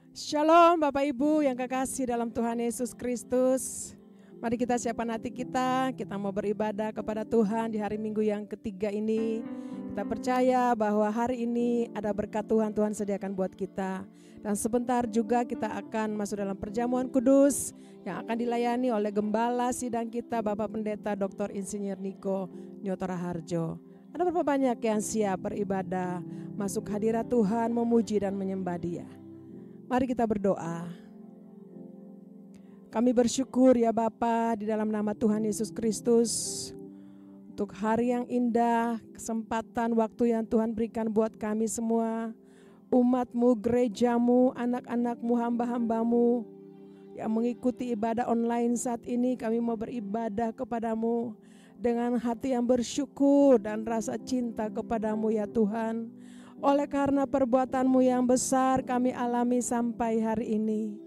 Shalom Bapak Ibu yang kekasih dalam Tuhan Yesus Kristus. Mari kita siapkan hati kita mau beribadah kepada Tuhan di hari Minggu yang ketiga ini. Kita percaya bahwa hari ini ada berkat Tuhan sediakan buat kita. Dan sebentar juga kita akan masuk dalam perjamuan kudus yang akan dilayani oleh Gembala Sidang kita Bapak Pendeta Dr. Insinyur Niko Nyotora Harjo. Ada berapa banyak yang siap beribadah, masuk hadirat Tuhan, memuji dan menyembah Dia. Mari kita berdoa. Kami bersyukur ya Bapa di dalam nama Tuhan Yesus Kristus untuk hari yang indah, kesempatan waktu yang Tuhan berikan buat kami semua, umat-Mu, gereja-Mu, anak-anak-Mu, hamba-hamba-Mu yang mengikuti ibadah online saat ini. Kami mau beribadah kepada-Mu dengan hati yang bersyukur dan rasa cinta kepada-Mu ya Tuhan. Oleh karena perbuatan-Mu yang besar kami alami sampai hari ini.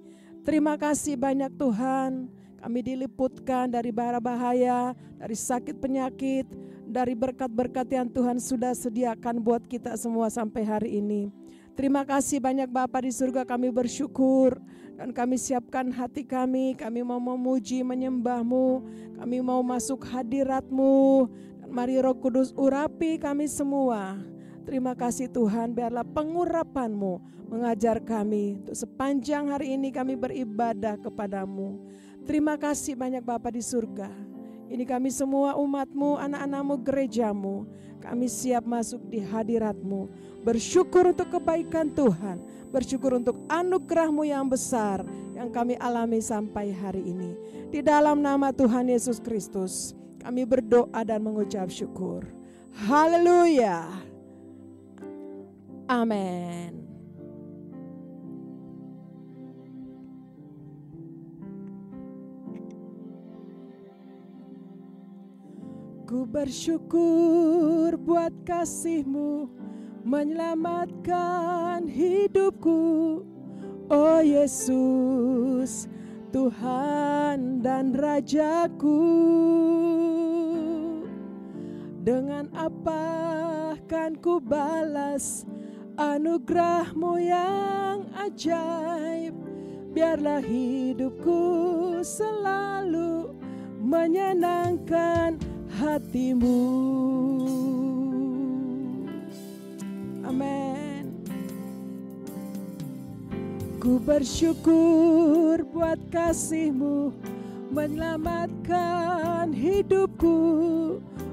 Terima kasih banyak Tuhan. Kami diliputkan dari bara bahaya, dari sakit penyakit, dari berkat-berkat yang Tuhan sudah sediakan buat kita semua sampai hari ini. Terima kasih banyak Bapa di surga, kami bersyukur. Dan kami siapkan hati kami mau memuji menyembah-Mu. Kami mau masuk hadirat-Mu. Dan mari Roh Kudus urapi kami semua. Terima kasih Tuhan, biarlah pengurapan-Mu mengajar kami untuk sepanjang hari ini kami beribadah kepada-Mu. Terima kasih banyak Bapa di surga. Ini kami semua umat-Mu, anak-anak-Mu, gereja-Mu. Kami siap masuk di hadirat-Mu. Bersyukur untuk kebaikan Tuhan. Bersyukur untuk anugerah-Mu yang besar yang kami alami sampai hari ini. Di dalam nama Tuhan Yesus Kristus kami berdoa dan mengucap syukur. Haleluya. Amin. Ku bersyukur buat kasih-Mu menyelamatkan hidupku. Oh Yesus, Tuhan dan Rajaku. Dengan apa kan ku balas anugerah-Mu yang ajaib. Biarlah hidupku selalu menyenangkan hati-Mu. Amin. Ku bersyukur buat kasih-Mu menyelamatkan hidupku.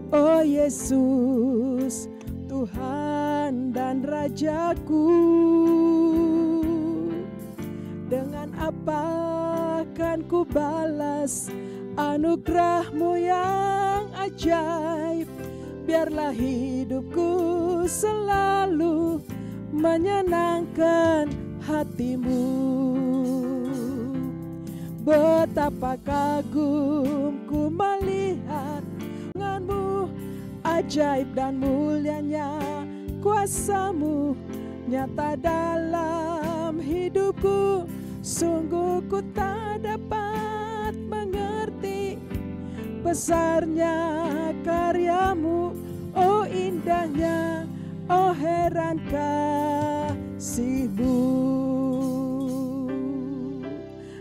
Oh Yesus, Tuhan dan Rajaku. Dengan apa kan ku balas anugerah-Mu yang ajaib. Biarlah hidupku selalu menyenangkan hati-Mu. Betapa kagum ku melihat tangan-Mu, ajaib dan mulianya kuasa-Mu nyata dalam hidupku. Sungguh ku tak dapat mengerti besarnya karya-Mu, oh indahnya, oh heran kasih-Mu.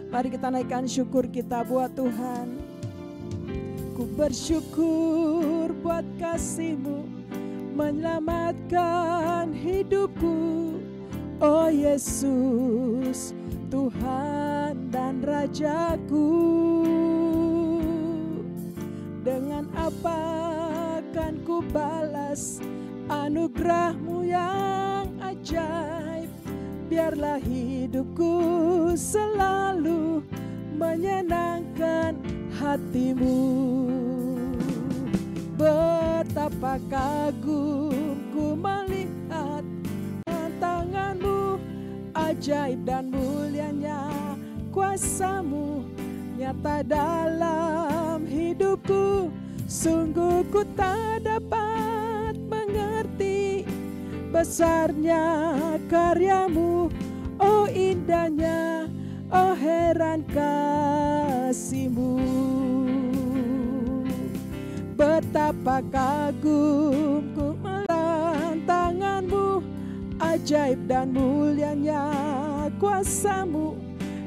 Mari kita naikkan syukur kita buat Tuhan. Ku bersyukur buat kasih-Mu menyelamatkan hidupku. Oh Yesus, Tuhan dan Rajaku. Dengan apa kan ku balas anugerah-Mu yang ajaib. Biarlah hidupku selalu menyenangkan hati-Mu. Betapa kagum ku melihat tangan-Mu, ajaib dan mulianya kuasa-Mu nyata dalam hidupku. Sungguh ku tak dapat mengerti besarnya karya-Mu, oh indahnya, oh heran kasih-Mu. Betapa kagum ku melihat tangan-Mu, ajaib dan mulianya kuasa-Mu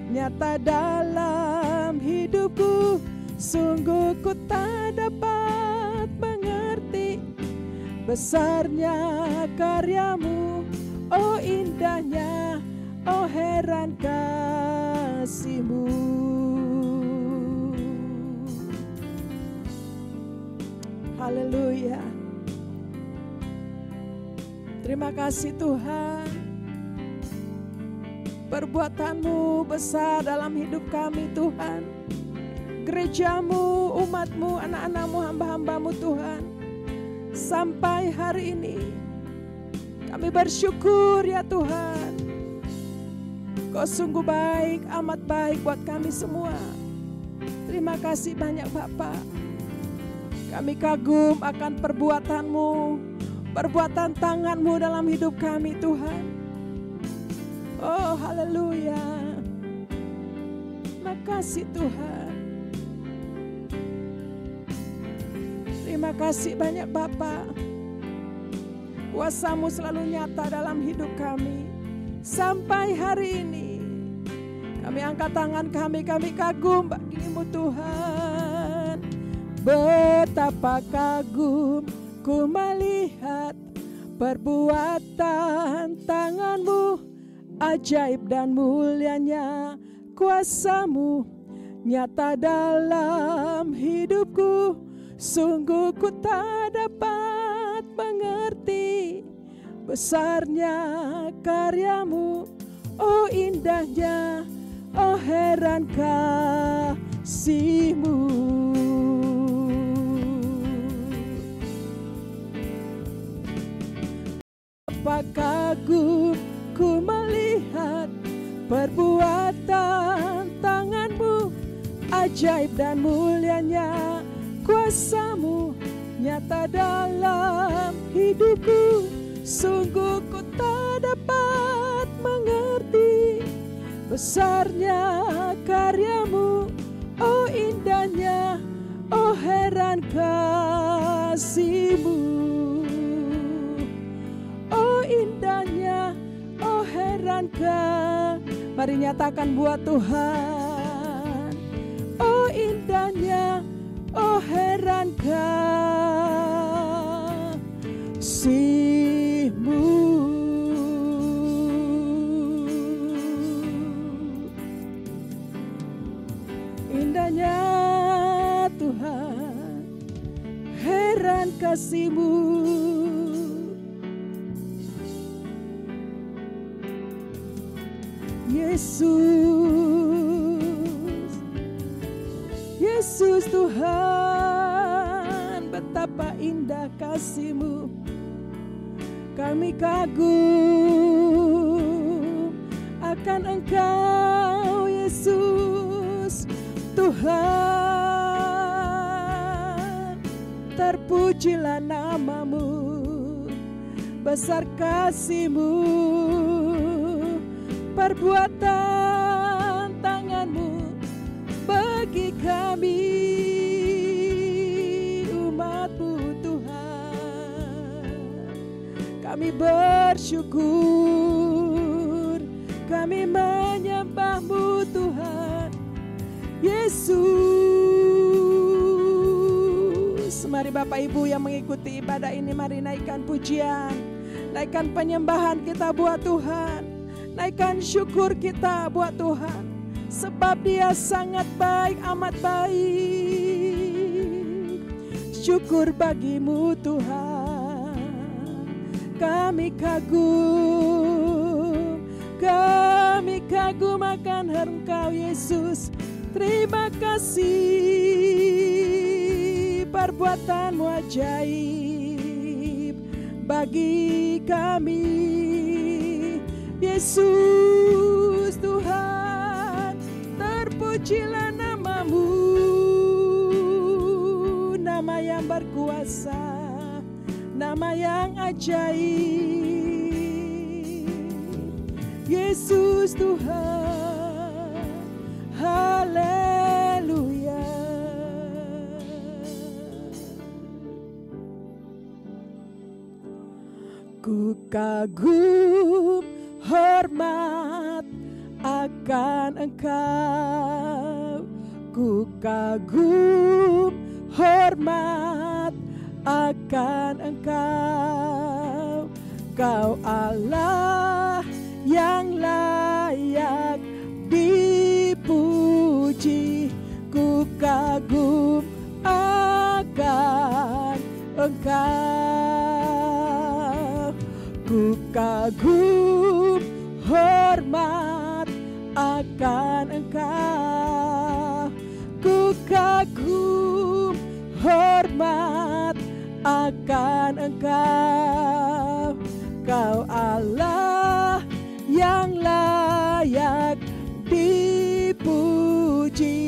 nyata dalam hidupku. Sungguh ku tak dapat mengerti besarnya karya-Mu, oh indahnya, oh heran kasih-Mu. Haleluya. Terima kasih Tuhan. Perbuatan-Mu besar dalam hidup kami Tuhan. Gereja-Mu, umat-Mu, anak-anak-Mu, hamba-hamba-Mu Tuhan. Sampai hari ini kami bersyukur ya Tuhan. Kau sungguh baik, amat baik buat kami semua. Terima kasih banyak Bapa. Kami kagum akan perbuatan-Mu, perbuatan tangan-Mu dalam hidup kami Tuhan. Oh haleluya. Makasih Tuhan. Terima kasih banyak Bapa. Kuasa-Mu selalu nyata dalam hidup kami. Sampai hari ini kami angkat tangan kami kagum bagi-Mu Tuhan. Betapa kagum ku melihat perbuatan tangan-Mu, ajaib dan mulianya kuasa-Mu nyata dalam hidupku. Sungguh ku tak dapat mengerti besarnya karya-Mu, oh indahnya, oh heran kasih-Mu. Betapa kagum ku melihat perbuatan tangan-Mu, ajaib dan mulianya kuasa-Mu nyata dalam hidupku. Sungguh ku tak dapat mengerti besarnya karya-Mu, oh indahnya, oh heran kasih-Mu. Oh indahnya, oh heran kasih-Mu. Mari nyatakan buat Tuhan. Oh indahnya, oh heran kasih-Mu. Indahnya Tuhan, heran kasih-Mu. Yesus, Yesus Tuhan, betapa indah kasih-Mu. Kami kagum akan Engkau Yesus Tuhan. Terpujilah nama-Mu, besar kasih-Mu, perbuatan tangan-Mu bagi kami umat-Mu Tuhan. Kami bersyukur, kami menyembah-Mu Tuhan Yesus. Mari Bapak Ibu yang mengikuti ibadah ini, mari naikkan pujian, naikkan penyembahan kita buat Tuhan, naikkan syukur kita buat Tuhan, sebab Dia sangat baik, amat baik. Syukur bagi-Mu Tuhan. Kami kagum akan Engkau Yesus. Terima kasih, perbuatan-Mu ajaib bagi kami Yesus Tuhan. Terpujilah nama-Mu, nama yang berkuasa, nama yang ajaib, Yesus Tuhan. Haleluya. Ku kagum, hormat, akan Engkau. Ku kagum hormat akan Engkau. Kau Allah yang layak dipuji. Ku kagum akan Engkau. Ku kagum hormat akan Engkau. Ku kagum hormat akan Engkau. Kau Allah yang layak dipuji.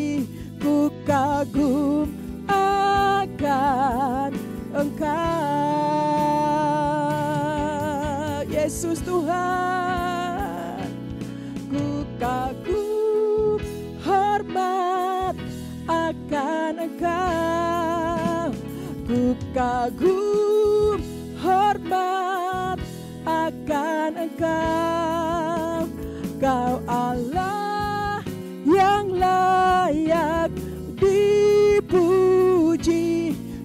Ku kagum akan Engkau. Yesus Tuhan, ku kagum hormat akan Engkau. Ku kagum hormat akan Engkau. Kau Allah yang layak dipuji.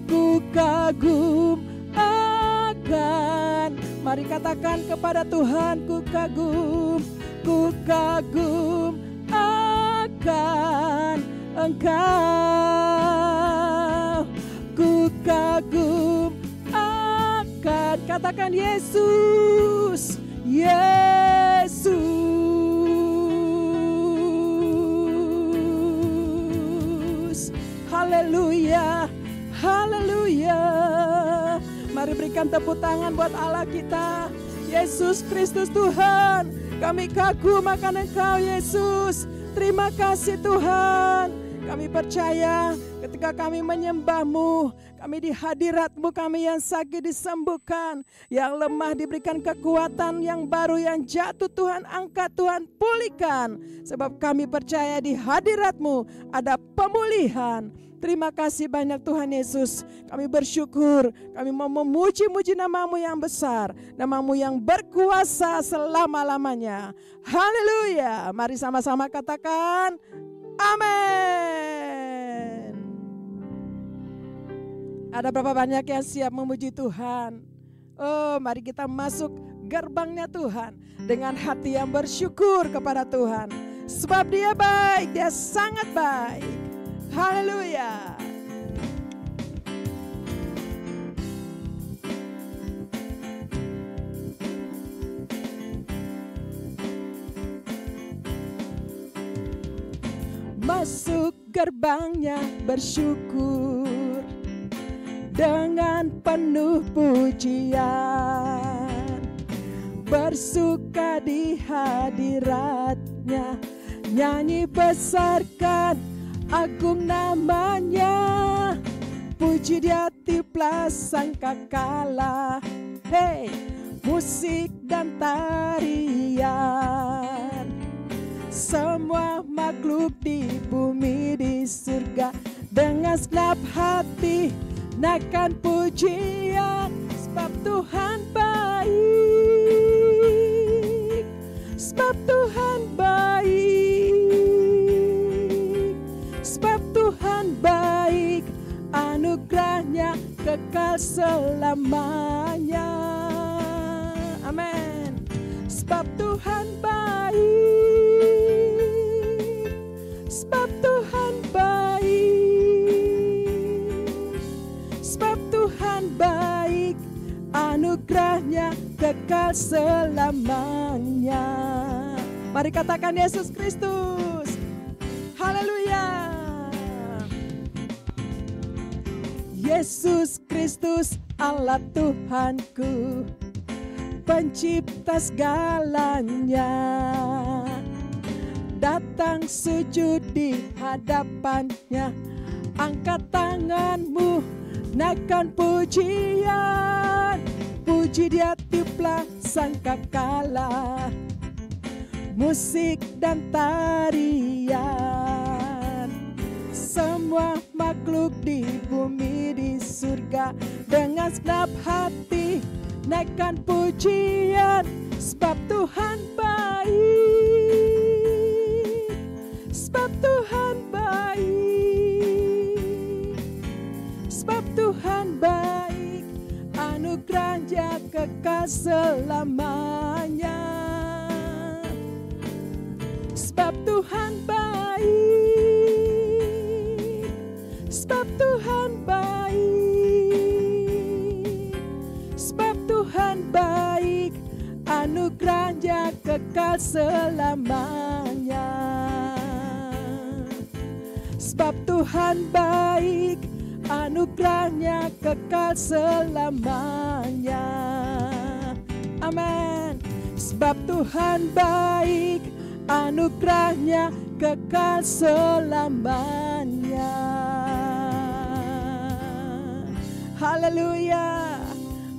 Ku kagum akan. Mari katakan kepada Tuhan, ku kagum akan Engkau. Ku kagum akan. Katakan Yesus, Yesus. Haleluya, haleluya. Mari berikan tepuk tangan buat Allah kita. Yesus Kristus Tuhan, kami kagum akan Engkau Yesus. Terima kasih Tuhan. Kami percaya ketika kami menyembah-Mu, kami di hadirat-Mu, kami yang sakit disembuhkan, yang lemah diberikan kekuatan yang baru, yang jatuh Tuhan angkat, Tuhan pulihkan. Sebab kami percaya di hadirat-Mu ada pemulihan. Terima kasih banyak Tuhan Yesus. Kami bersyukur, kami mau memuji-muji nama-Mu yang besar, nama-Mu yang berkuasa selama-lamanya. Haleluya. Mari sama-sama katakan amin. Ada berapa banyak yang siap memuji Tuhan? Oh, mari kita masuk gerbangnya Tuhan dengan hati yang bersyukur kepada Tuhan. Sebab Dia baik, Dia sangat baik. Haleluya. Masuk gerbangnya bersyukur dengan penuh pujian, bersuka di hadirat-Nya, nyanyi besarkan agung namanya, puji Dia tiuplah sangkakala. Hey, musik dan tarian, semua makhluk di bumi di surga dengan segenap hati naikkan pujian. Sebab Tuhan baik, sebab Tuhan baik, sebab Tuhan baik, anugerahnya kekal selamanya. Amin. Sebab Tuhan baik, sebab Tuhan baik, sebab Tuhan baik, anugerahnya kekal selamanya. Mari katakan Yesus Kristus. Haleluya. Yesus Kristus Allah Tuhanku, pencipta segalanya, datang sujud di hadapannya, angkat tanganmu, naikkan pujian, puji Dia tiuplah sangkakala, musik dan tarian, semua makhluk di bumi di surga dengan segenap hati naikkan pujian. Sebab Tuhan baik, Sebab Tuhan baik, sebab Tuhan baik, anugerahnya kekal selamanya. Sebab Tuhan baik, sebab Tuhan baik, sebab Tuhan baik, anugerahnya kekal selamanya. Sebab Tuhan baik, anugerahnya kekal selamanya. Amin. Sebab Tuhan baik, anugerahnya kekal selamanya. Haleluya.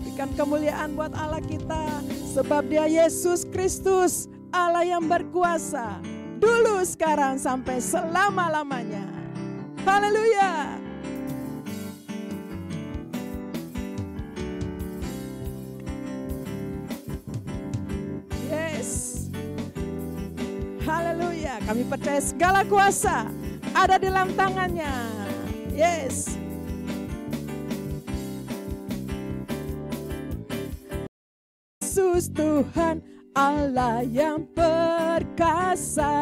Berikan kemuliaan buat Allah kita, sebab Dia Yesus Kristus, Allah yang berkuasa, dulu, sekarang, sampai selama-lamanya. Haleluya. Yes. Haleluya. Kami percaya segala kuasa ada di dalam tangannya. Yes. Yesus Tuhan, Allah yang perkasa,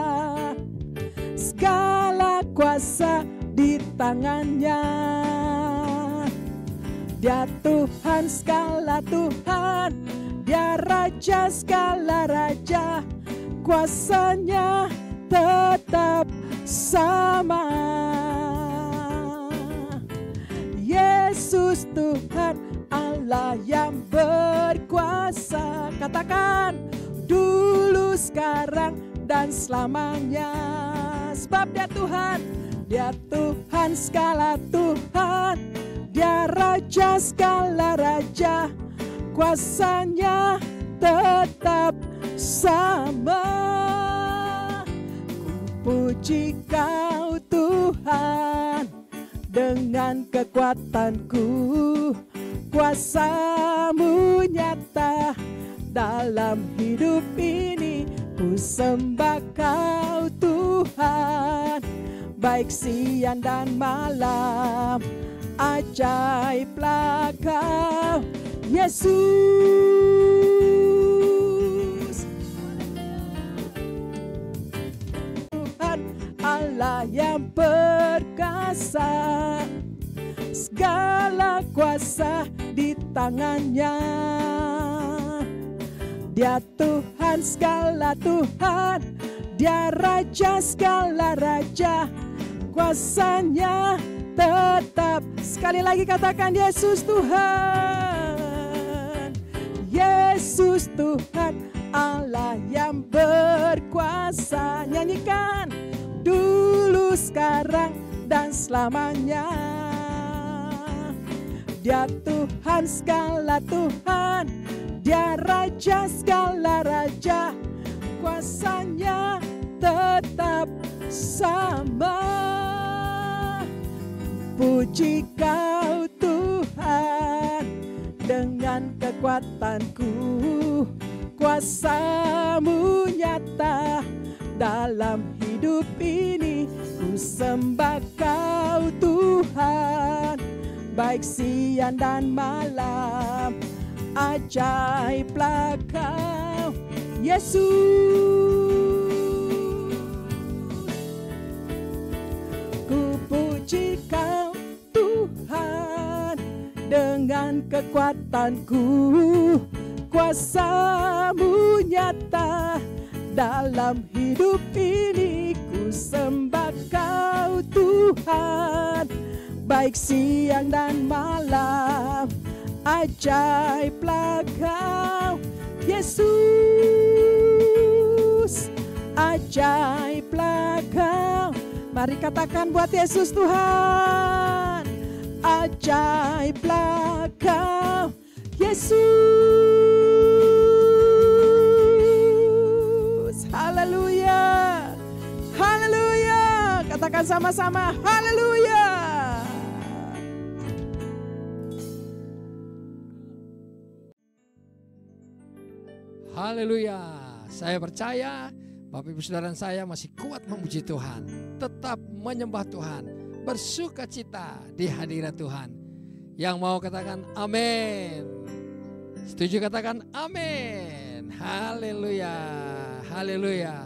segala kuasa di tangannya. Dia Tuhan segala Tuhan, Dia Raja segala Raja, kuasanya tetap sama. Yesus Tuhan, Allah yang berkuasa. Katakan, dulu, sekarang, dan selamanya. Sebab Dia Tuhan, Dia Tuhan segala Tuhan, Dia Raja segala Raja, kuasanya tetap sama. Ku puji Kau Tuhan dengan kekuatanku, kuasa-Mu nyata dalam hidup ini. Ku sembah Kau Tuhan, baik siang dan malam. Ajaiblah Kau Yesus. Tuhan Allah yang perkasa, segala kuasa di tangannya. Dia Tuhan segala Tuhan, Dia Raja segala Raja, kuasanya tetap. Sekali lagi katakan, Yesus Tuhan, Yesus Tuhan, Allah yang berkuasa. Nyanyikan, dulu, sekarang, dan selamanya. Dia Tuhan segala Tuhan, Dia Raja segala Raja, kuasanya tetap sama. Puji Kau Tuhan dengan kekuatanku, kuasa-Mu nyata dalam hidup ini. Ku sembah Kau Tuhan, baik siang dan malam. Ajaiblah Kau Yesus. Ku puji Kau Tuhan dengan kekuatanku, kuasa-Mu nyata dalam hidup ini. Ku sembah Kau Tuhan, baik siang dan malam. Ajaiblah Kau Yesus, ajaiblah Kau. Mari katakan buat Yesus Tuhan, ajaiblah Kau Yesus. Haleluya, haleluya. Katakan sama-sama, haleluya. Haleluya. Saya percaya Bapak Ibu Saudara saya masih kuat memuji Tuhan, tetap menyembah Tuhan, bersuka cita di hadirat Tuhan. Yang mau katakan amin. Setuju katakan amin. Haleluya, haleluya.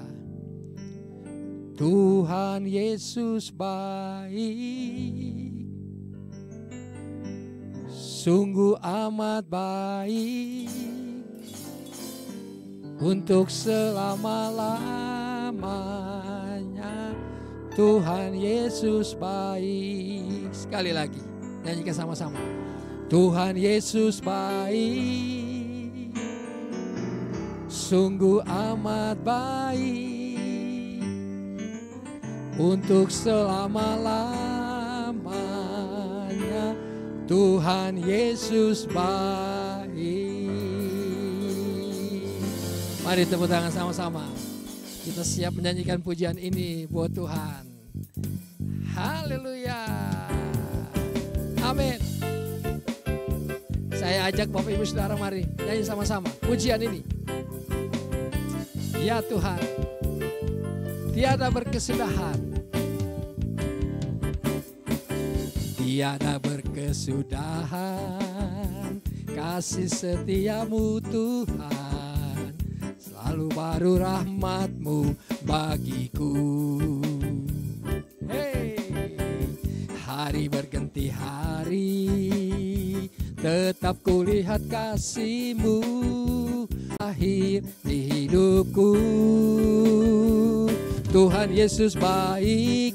Tuhan Yesus baik, sungguh amat baik, untuk selama-lamanya. Tuhan Yesus baik. Sekali lagi, nyanyikan sama-sama. Tuhan Yesus baik, sungguh amat baik, untuk selama-lamanya. Tuhan Yesus baik. Mari tepuk tangan sama-sama. Kita siap menyanyikan pujian ini buat Tuhan. Haleluya. Amin. Saya ajak Bapak Ibu Saudara, mari nyanyi sama-sama pujian ini. Ya Tuhan, tiada berkesudahan, tiada berkesudahan, kasih setiamu Tuhan, selalu baru rahmat-Mu bagiku. Hey, hari berganti hari, tetap kulihat kasih-Mu akhir di hidupku. Tuhan Yesus baik,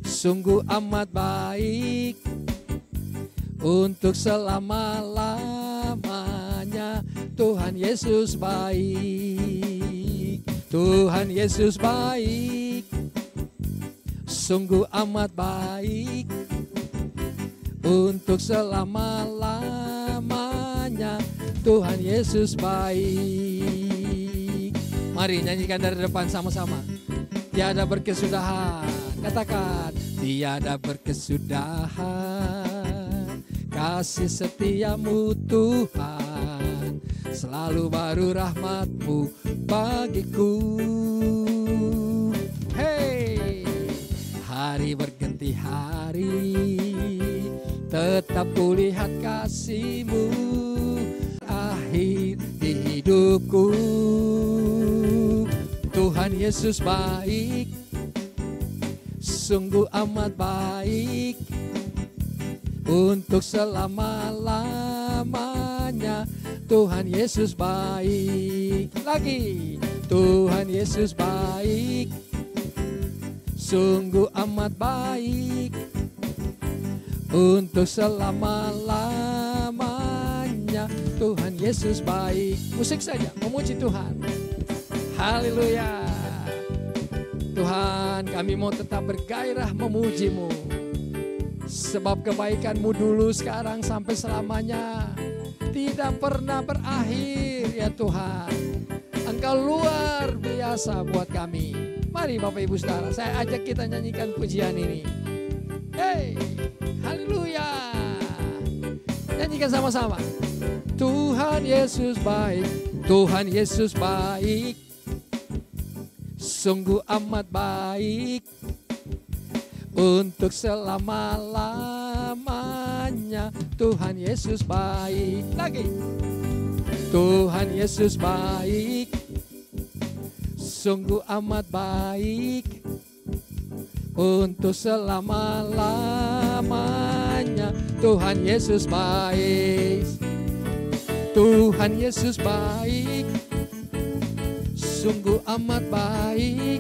sungguh amat baik, untuk selama-lamanya. Tuhan Yesus baik, Tuhan Yesus baik, sungguh amat baik, untuk selama-lamanya. Tuhan Yesus baik. Mari nyanyikan dari depan sama-sama. Tiada berkesudahan, katakan tiada berkesudahan, kasih setiamu Tuhan, selalu baru rahmat-Mu bagiku. Hey, hari berganti hari, tetap kulihat kasih-Mu akhir di hidupku. Tuhan Yesus baik, sungguh amat baik, untuk selama-lamanya. Tuhan Yesus baik. Lagi, Tuhan Yesus baik, sungguh amat baik, untuk selama-lamanya. Tuhan Yesus baik. Musik saja, memuji Tuhan. Haleluya. Tuhan, kami mau tetap bergairah memuji-Mu, sebab kebaikan-Mu dulu, sekarang, sampai selamanya tidak pernah berakhir ya Tuhan. Engkau luar biasa buat kami. Mari Bapak Ibu Saudara, saya ajak kita nyanyikan pujian ini. Hey, haleluya. Nyanyikan sama-sama. Tuhan Yesus baik, Tuhan Yesus baik, sungguh amat baik, untuk selama-lamanya. Tuhan Yesus baik. Lagi, Tuhan Yesus baik, sungguh amat baik, untuk selama-lamanya. Tuhan Yesus baik, Tuhan Yesus baik, sungguh amat baik,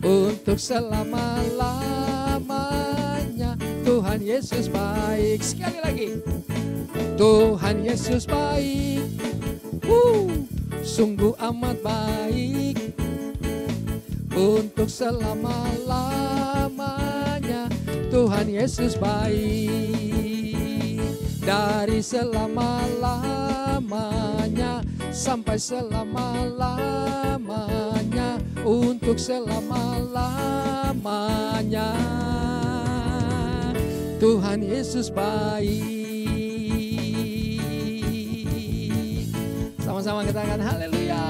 untuk selama-lamanya. Tuhan Yesus baik. Sekali lagi, Tuhan Yesus baik, sungguh amat baik, untuk selama-lamanya. Tuhan Yesus baik, dari selama-lamanya sampai selama-lamanya, untuk selama-lamanya. Tuhan Yesus baik. Sama-sama katakan haleluya.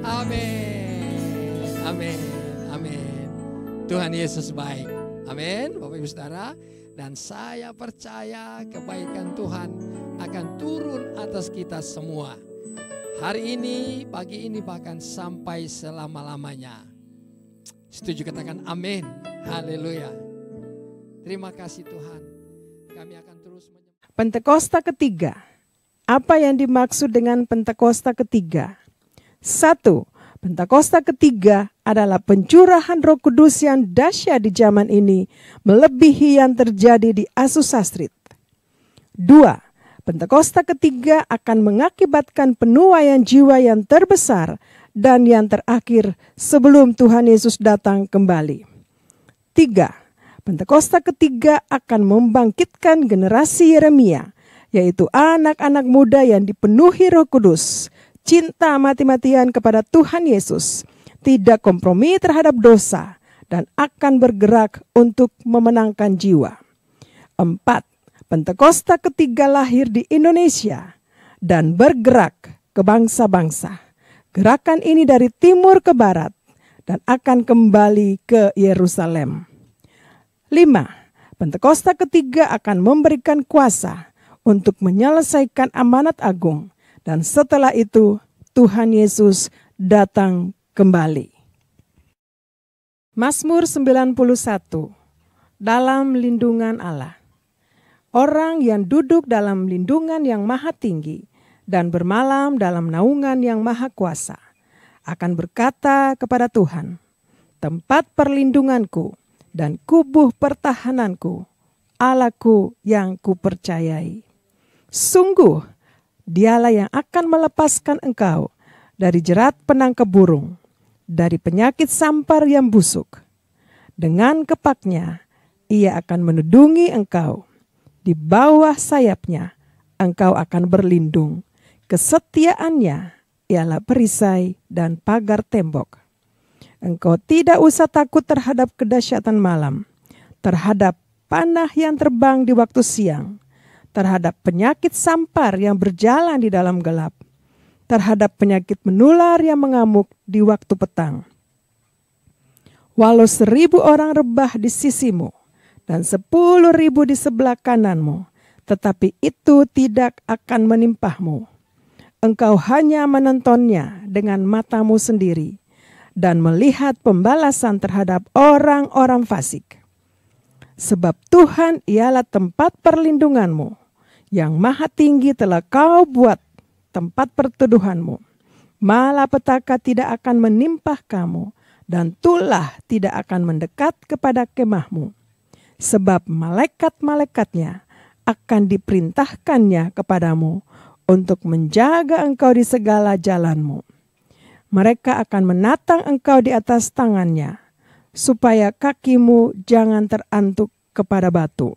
Amin. Amin. Amin. Tuhan Yesus baik. Amin. Bapak Ibu Saudara, dan saya percaya kebaikan Tuhan akan turun atas kita semua. Hari ini, pagi ini, bahkan sampai selama-lamanya. Setuju, katakan amin. Haleluya. Terima kasih Tuhan. Kami akan terus Pentakosta ketiga. Apa yang dimaksud dengan Pentakosta ketiga? 1. Pentakosta ketiga adalah pencurahan Roh Kudus yang dahsyat di zaman ini, melebihi yang terjadi di Azusa Street. 2. Pentakosta ketiga akan mengakibatkan penuaian jiwa yang terbesar dan yang terakhir sebelum Tuhan Yesus datang kembali. 3. Pentakosta ketiga akan membangkitkan generasi Yeremia, yaitu anak-anak muda yang dipenuhi Roh Kudus, cinta mati-matian kepada Tuhan Yesus, tidak kompromi terhadap dosa, dan akan bergerak untuk memenangkan jiwa. 4. Pentakosta ketiga lahir di Indonesia dan bergerak ke bangsa-bangsa. Gerakan ini dari timur ke barat dan akan kembali ke Yerusalem. 5. Pentakosta ketiga akan memberikan kuasa untuk menyelesaikan amanat agung, dan setelah itu Tuhan Yesus datang kembali. Mazmur 91. Dalam lindungan Allah. Orang yang duduk dalam lindungan yang maha tinggi dan bermalam dalam naungan yang maha kuasa akan berkata kepada Tuhan, tempat perlindunganku dan kubuh pertahananku, Allahku yang kupercayai. Sungguh, Dialah yang akan melepaskan engkau dari jerat penangkap burung, dari penyakit sampar yang busuk. Dengan kepaknya, Ia akan menudungi engkau. Di bawah sayapnya, engkau akan berlindung. Kesetiaannya ialah perisai dan pagar tembok. Engkau tidak usah takut terhadap kedahsyatan malam, terhadap panah yang terbang di waktu siang, terhadap penyakit sampar yang berjalan di dalam gelap, terhadap penyakit menular yang mengamuk di waktu petang. Walau 1.000 orang rebah di sisimu dan 10.000 di sebelah kananmu, tetapi itu tidak akan menimpahmu. Engkau hanya menontonnya dengan matamu sendiri dan melihat pembalasan terhadap orang-orang fasik. Sebab Tuhan ialah tempat perlindunganmu, yang maha tinggi telah kau buat tempat perteduhanmu. Malapetaka tidak akan menimpa kamu, dan tulah tidak akan mendekat kepada kemahmu. Sebab malaikat-malaikatnya akan diperintahkannya kepadamu untuk menjaga engkau di segala jalanmu. Mereka akan menatang engkau di atas tangannya, supaya kakimu jangan terantuk kepada batu.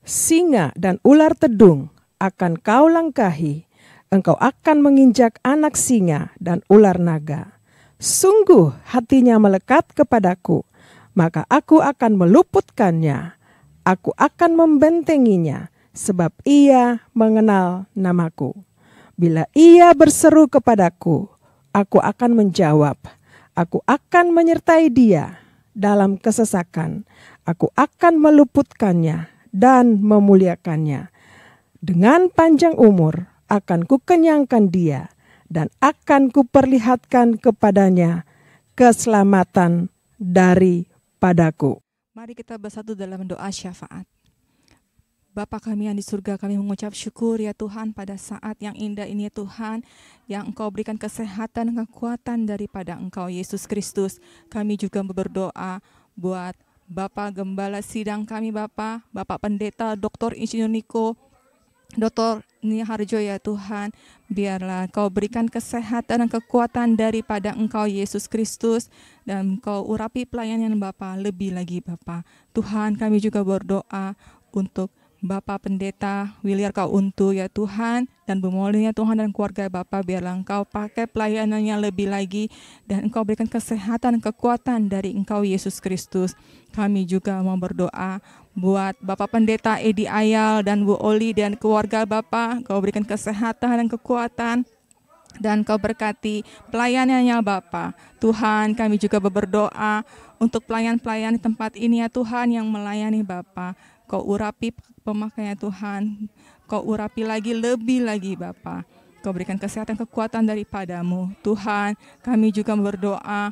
Singa dan ular tedung akan kau langkahi, engkau akan menginjak anak singa dan ular naga. Sungguh hatinya melekat kepadaku, maka aku akan meluputkannya. Aku akan membentenginya, sebab ia mengenal namaku. Bila ia berseru kepadaku, aku akan menjawab. Aku akan menyertai dia dalam kesesakan. Aku akan meluputkannya dan memuliakannya. Dengan panjang umur akan kukenyangkan dia, dan akan kuperlihatkan kepadanya keselamatan daripadaku. Mari kita bersatu dalam doa syafaat. Bapa kami yang di surga, kami mengucap syukur ya Tuhan pada saat yang indah ini ya Tuhan, yang Engkau berikan kesehatan dan kekuatan daripada Engkau Yesus Kristus. Kami juga berdoa buat Bapak Gembala Sidang kami Bapak Pendeta Dr. Insinyur Niko, Dr. Niharjo ya Tuhan, biarlah Kau berikan kesehatan dan kekuatan daripada Engkau Yesus Kristus, dan Kau urapi pelayanan Bapa lebih lagi Bapa. Tuhan, kami juga berdoa untuk Bapak Pendeta Williar Kau Untu ya Tuhan, dan bermolanya Tuhan dan keluarga Bapak, biarlah Engkau pakai pelayanannya lebih lagi, dan Engkau berikan kesehatan dan kekuatan dari Engkau Yesus Kristus. Kami juga mau berdoa buat Bapak Pendeta Edi Ayal dan Bu Oli dan keluarga Bapak, Kau berikan kesehatan dan kekuatan dan Kau berkati pelayanannya Bapa. Tuhan, kami juga berdoa untuk pelayan-pelayan di tempat ini ya Tuhan yang melayani Bapa. Kau urapi pemakaian Tuhan, Kau urapi lagi lebih lagi Bapa. Kau berikan kesehatan kekuatan daripadamu. Tuhan, kami juga berdoa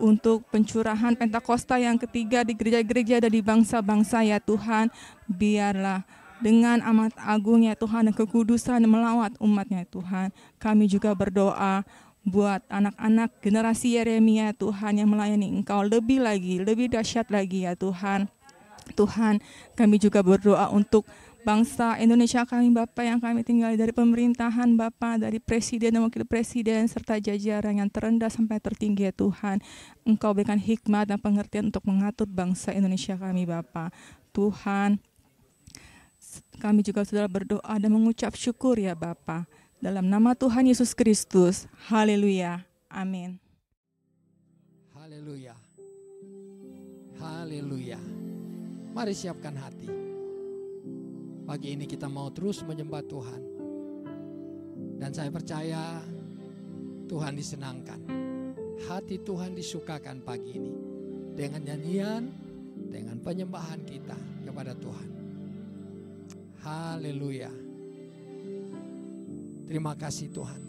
untuk pencurahan Pentakosta yang ketiga di gereja-gereja dan di bangsa-bangsa ya Tuhan. Biarlah dengan amat agungnya Tuhan dan kekudusan melawat umatnya Tuhan. Kami juga berdoa buat anak-anak generasi Yeremia Tuhan yang melayani Engkau lebih lagi, lebih dahsyat lagi ya Tuhan. Tuhan, kami juga berdoa untuk bangsa Indonesia kami Bapa yang kami tinggali, dari pemerintahan Bapa, dari presiden dan wakil presiden serta jajaran yang terendah sampai tertinggi ya Tuhan. Engkau berikan hikmat dan pengertian untuk mengatur bangsa Indonesia kami Bapa. Tuhan, kami juga sudah berdoa dan mengucap syukur ya Bapa. Dalam nama Tuhan Yesus Kristus. Haleluya. Amin. Haleluya. Haleluya. Mari siapkan hati. Pagi ini kita mau terus menyembah Tuhan. Dan saya percaya Tuhan disenangkan. Hati Tuhan disukakan pagi ini. Dengan nyanyian, dengan penyembahan kita kepada Tuhan. Haleluya. Terima kasih Tuhan.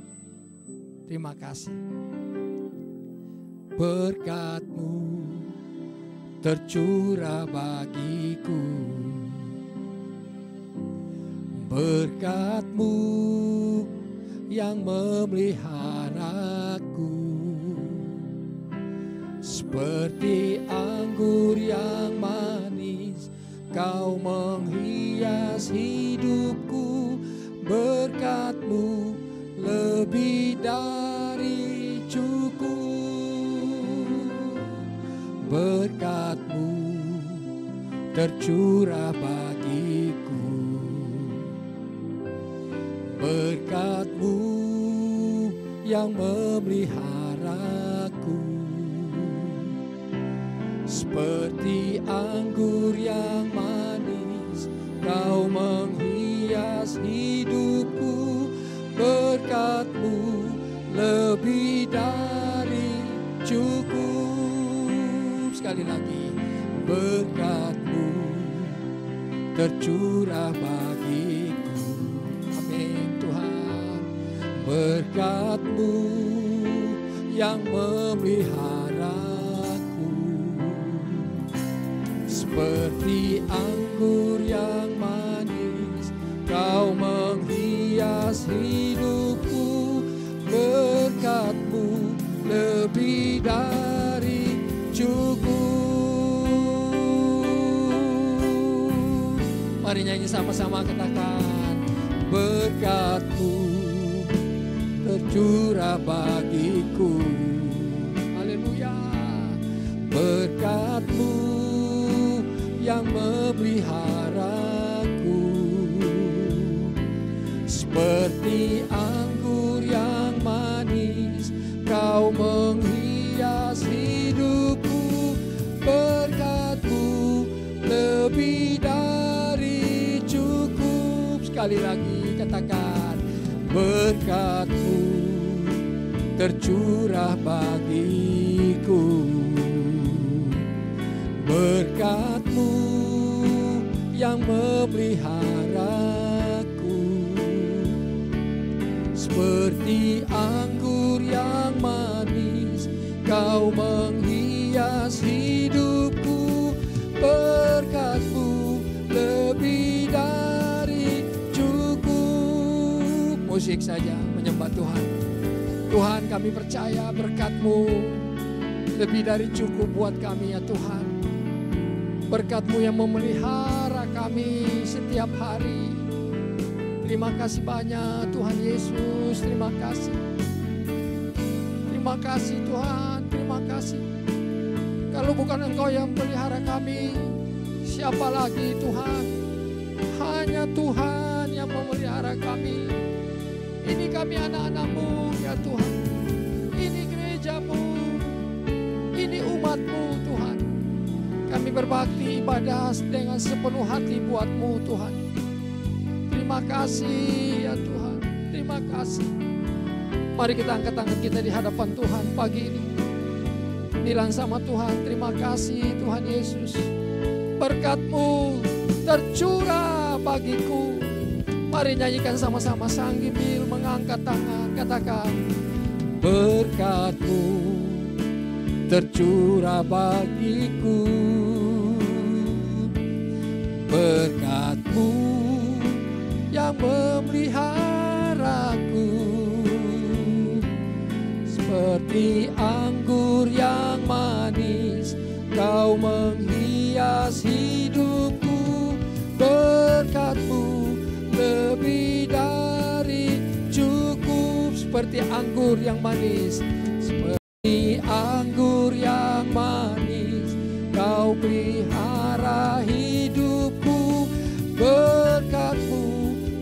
Terima kasih. Berkat-Mu tercurah bagiku. Berkat-Mu yang memeliharaku. Seperti anggur yang manis, Kau menghias hidupku. Berkat-Mu lebih dari cukup. Berkat-Mu tercurah bagiku. Berkat-Mu yang memeliharaku. Seperti anggur yang manis, Kau menghias hidupku. Berkat-Mu lebih dari cukup. Sekali lagi, berkat-Mu tercurah bagiku. Amin Tuhan. Berkat-Mu yang memeliharaku. Seperti anggur yang manis, Kau menghias hidupku. Berkat-Mu lebih dari cukup. Mari nyanyi sama-sama, katakan. Berkat-Mu tercurah bagiku. Haleluya. Berkat-Mu yang memeliharaku. Seperti anggur yang manis, Kau menghias hidupku. Berkat-Mu lebih dari cukup. Sekali lagi katakan, berkat-Mu tercurah bagiku. Berkat-Mu yang memeliharaku. Seperti anggur yang manis, Kau menghias hidupku. Berkat-Mu lebih dari cukup. Musik saja menyembah Tuhan. Tuhan, kami percaya berkat-Mu lebih dari cukup buat kami ya Tuhan. Berkat-Mu yang memelihara kami setiap hari. Terima kasih banyak Tuhan Yesus. Terima kasih. Terima kasih Tuhan. Terima kasih. Kalau bukan Engkau yang pelihara kami, siapa lagi Tuhan? Hanya Tuhan yang memelihara kami. Ini kami anak-anak-Mu ya Tuhan. Ini gereja-Mu. Ini umat-Mu Tuhan. Kami berbakti ibadah dengan sepenuh hati buat-Mu Tuhan. Terima kasih ya Tuhan. Terima kasih. Mari kita angkat tangan kita di hadapan Tuhan pagi ini. Bilang sama Tuhan, terima kasih Tuhan Yesus. Berkat-Mu tercurah bagiku. Mari nyanyikan sama-sama, sambil mengangkat tangan. Katakan, berkat-Mu tercurah bagiku. Berkat-Mu yang memeliharaku. Seperti anggur yang manis, Kau menghias hidupku. Berkat-Mu lebih dari cukup. Seperti anggur yang manis, seperti anggur yang manis, Kau pelihara hidupku. Berkat-Mu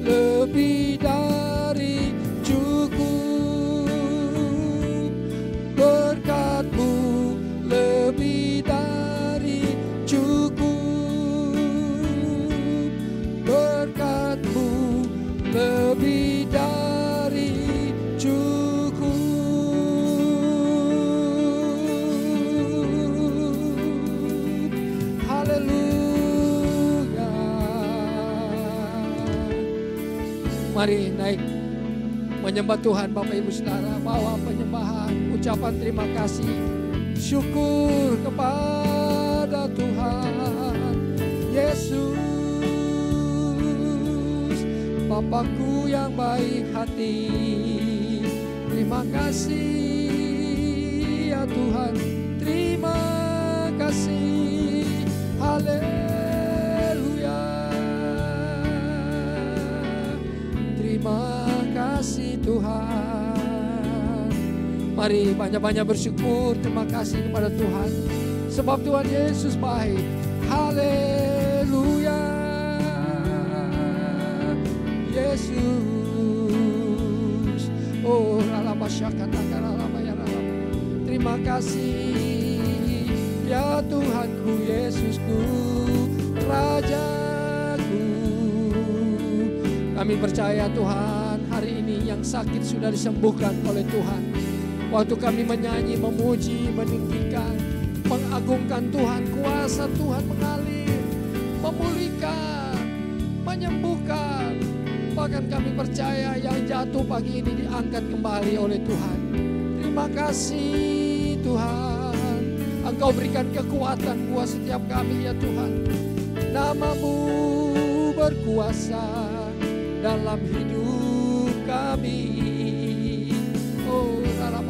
lebih dari cukup. Berkat-Mu lebih dari cukup. Berkat-Mu lebih dari cukup. Haleluya. Mari naik menyembah Tuhan. Bapak Ibu Saudara, bawa penyembahan, ucapan terima kasih, syukur kepada Tuhan Yesus. Bapakku yang baik hati, terima kasih ya Tuhan, terima kasih. Haleluya. Terima kasih Tuhan. Mari banyak-banyak bersyukur, terima kasih kepada Tuhan, sebab Tuhan Yesus baik. Haleluya. Yesus, oh terima kasih ya Tuhanku, Yesusku, Rajaku. Kami percaya Tuhan, hari ini yang sakit sudah disembuhkan oleh Tuhan. Waktu kami menyanyi, memuji, meninggikan, mengagungkan Tuhan, kuasa Tuhan mengalir, memulihkan, menyembuhkan. Bahkan kami percaya yang jatuh pagi ini diangkat kembali oleh Tuhan. Terima kasih Tuhan, Engkau berikan kekuatan buat setiap kami ya Tuhan. Nama-Mu berkuasa dalam hidup kami. Oh, terima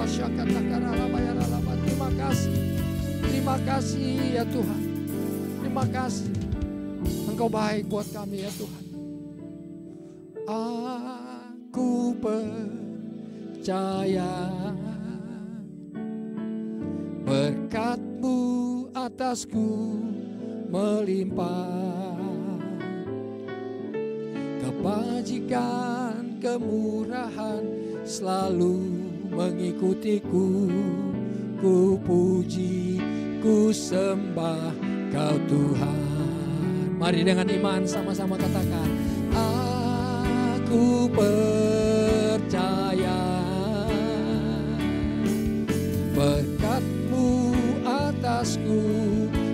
kasih ya Tuhan. Terima kasih, Engkau baik buat kami ya Tuhan. Aku percaya berkat-Mu atasku melimpah, kebajikan, kemurahan selalu mengikutiku. Ku puji, ku sembah Kau Tuhan. Mari dengan iman sama-sama katakan, aku percaya berkat-Mu atasku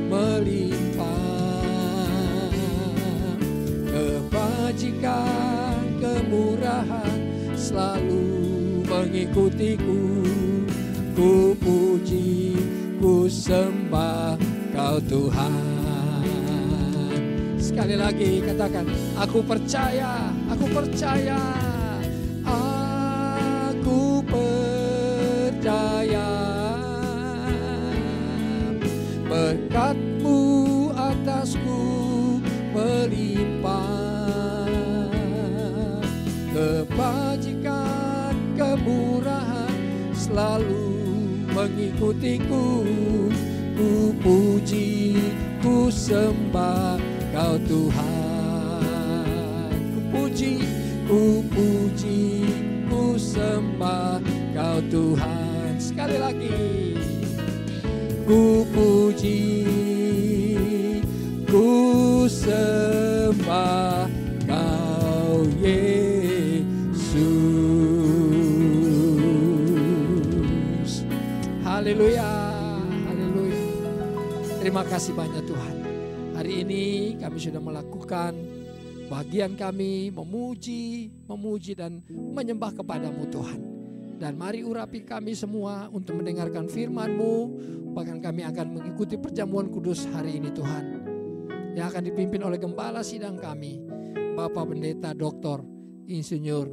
melimpah, kebajikan, kemurahan selalu mengikutiku. Ku puji, ku sembah Kau Tuhan. Sekali lagi katakan, aku percaya, aku percaya, aku percaya berkat-Mu atasku melimpah, kebajikan, kemurahan selalu mengikutiku. Ku puji, ku sembah Kau Tuhan. Ku puji, ku sembah Kau Tuhan. Sekali lagi, ku puji, ku sembah Kau Yesus. Haleluya. Haleluya. Terima kasih banyak Tuhan. Hari ini kami sudah melakukan bagian kami memuji dan menyembah kepadamu Tuhan. Dan mari urapi kami semua untuk mendengarkan firman-Mu. Bahkan kami akan mengikuti perjamuan kudus hari ini Tuhan, yang akan dipimpin oleh gembala sidang kami, Bapak Pendeta Dr. Insinyur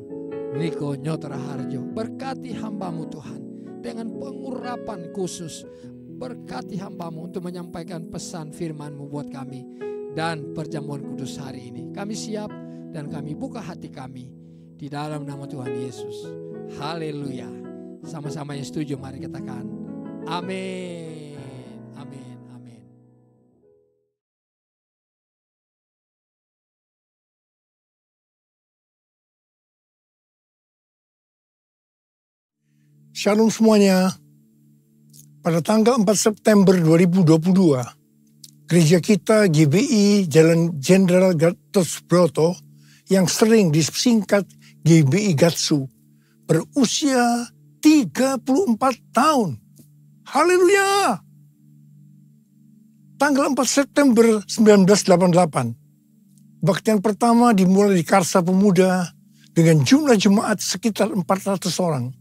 Niko Nyotra Harjo. Berkati hamba-Mu Tuhan dengan pengurapan khusus. Berkati hamba-Mu untuk menyampaikan pesan firman-Mu buat kami dan perjamuan kudus hari ini. Kami siap dan kami buka hati kami di dalam nama Tuhan Yesus. Haleluya. Sama-sama yang setuju mari katakan amin. Amin. Amin. Shalom semuanya. Pada tanggal 4 September 2022, gereja kita GBI Jalan Jenderal Gatot Subroto yang sering disingkat GBI Gatsu berusia 34 tahun. Haleluya! Tanggal 4 September 1988, kebaktian pertama dimulai di Karsa Pemuda dengan jumlah jemaat sekitar 400 orang.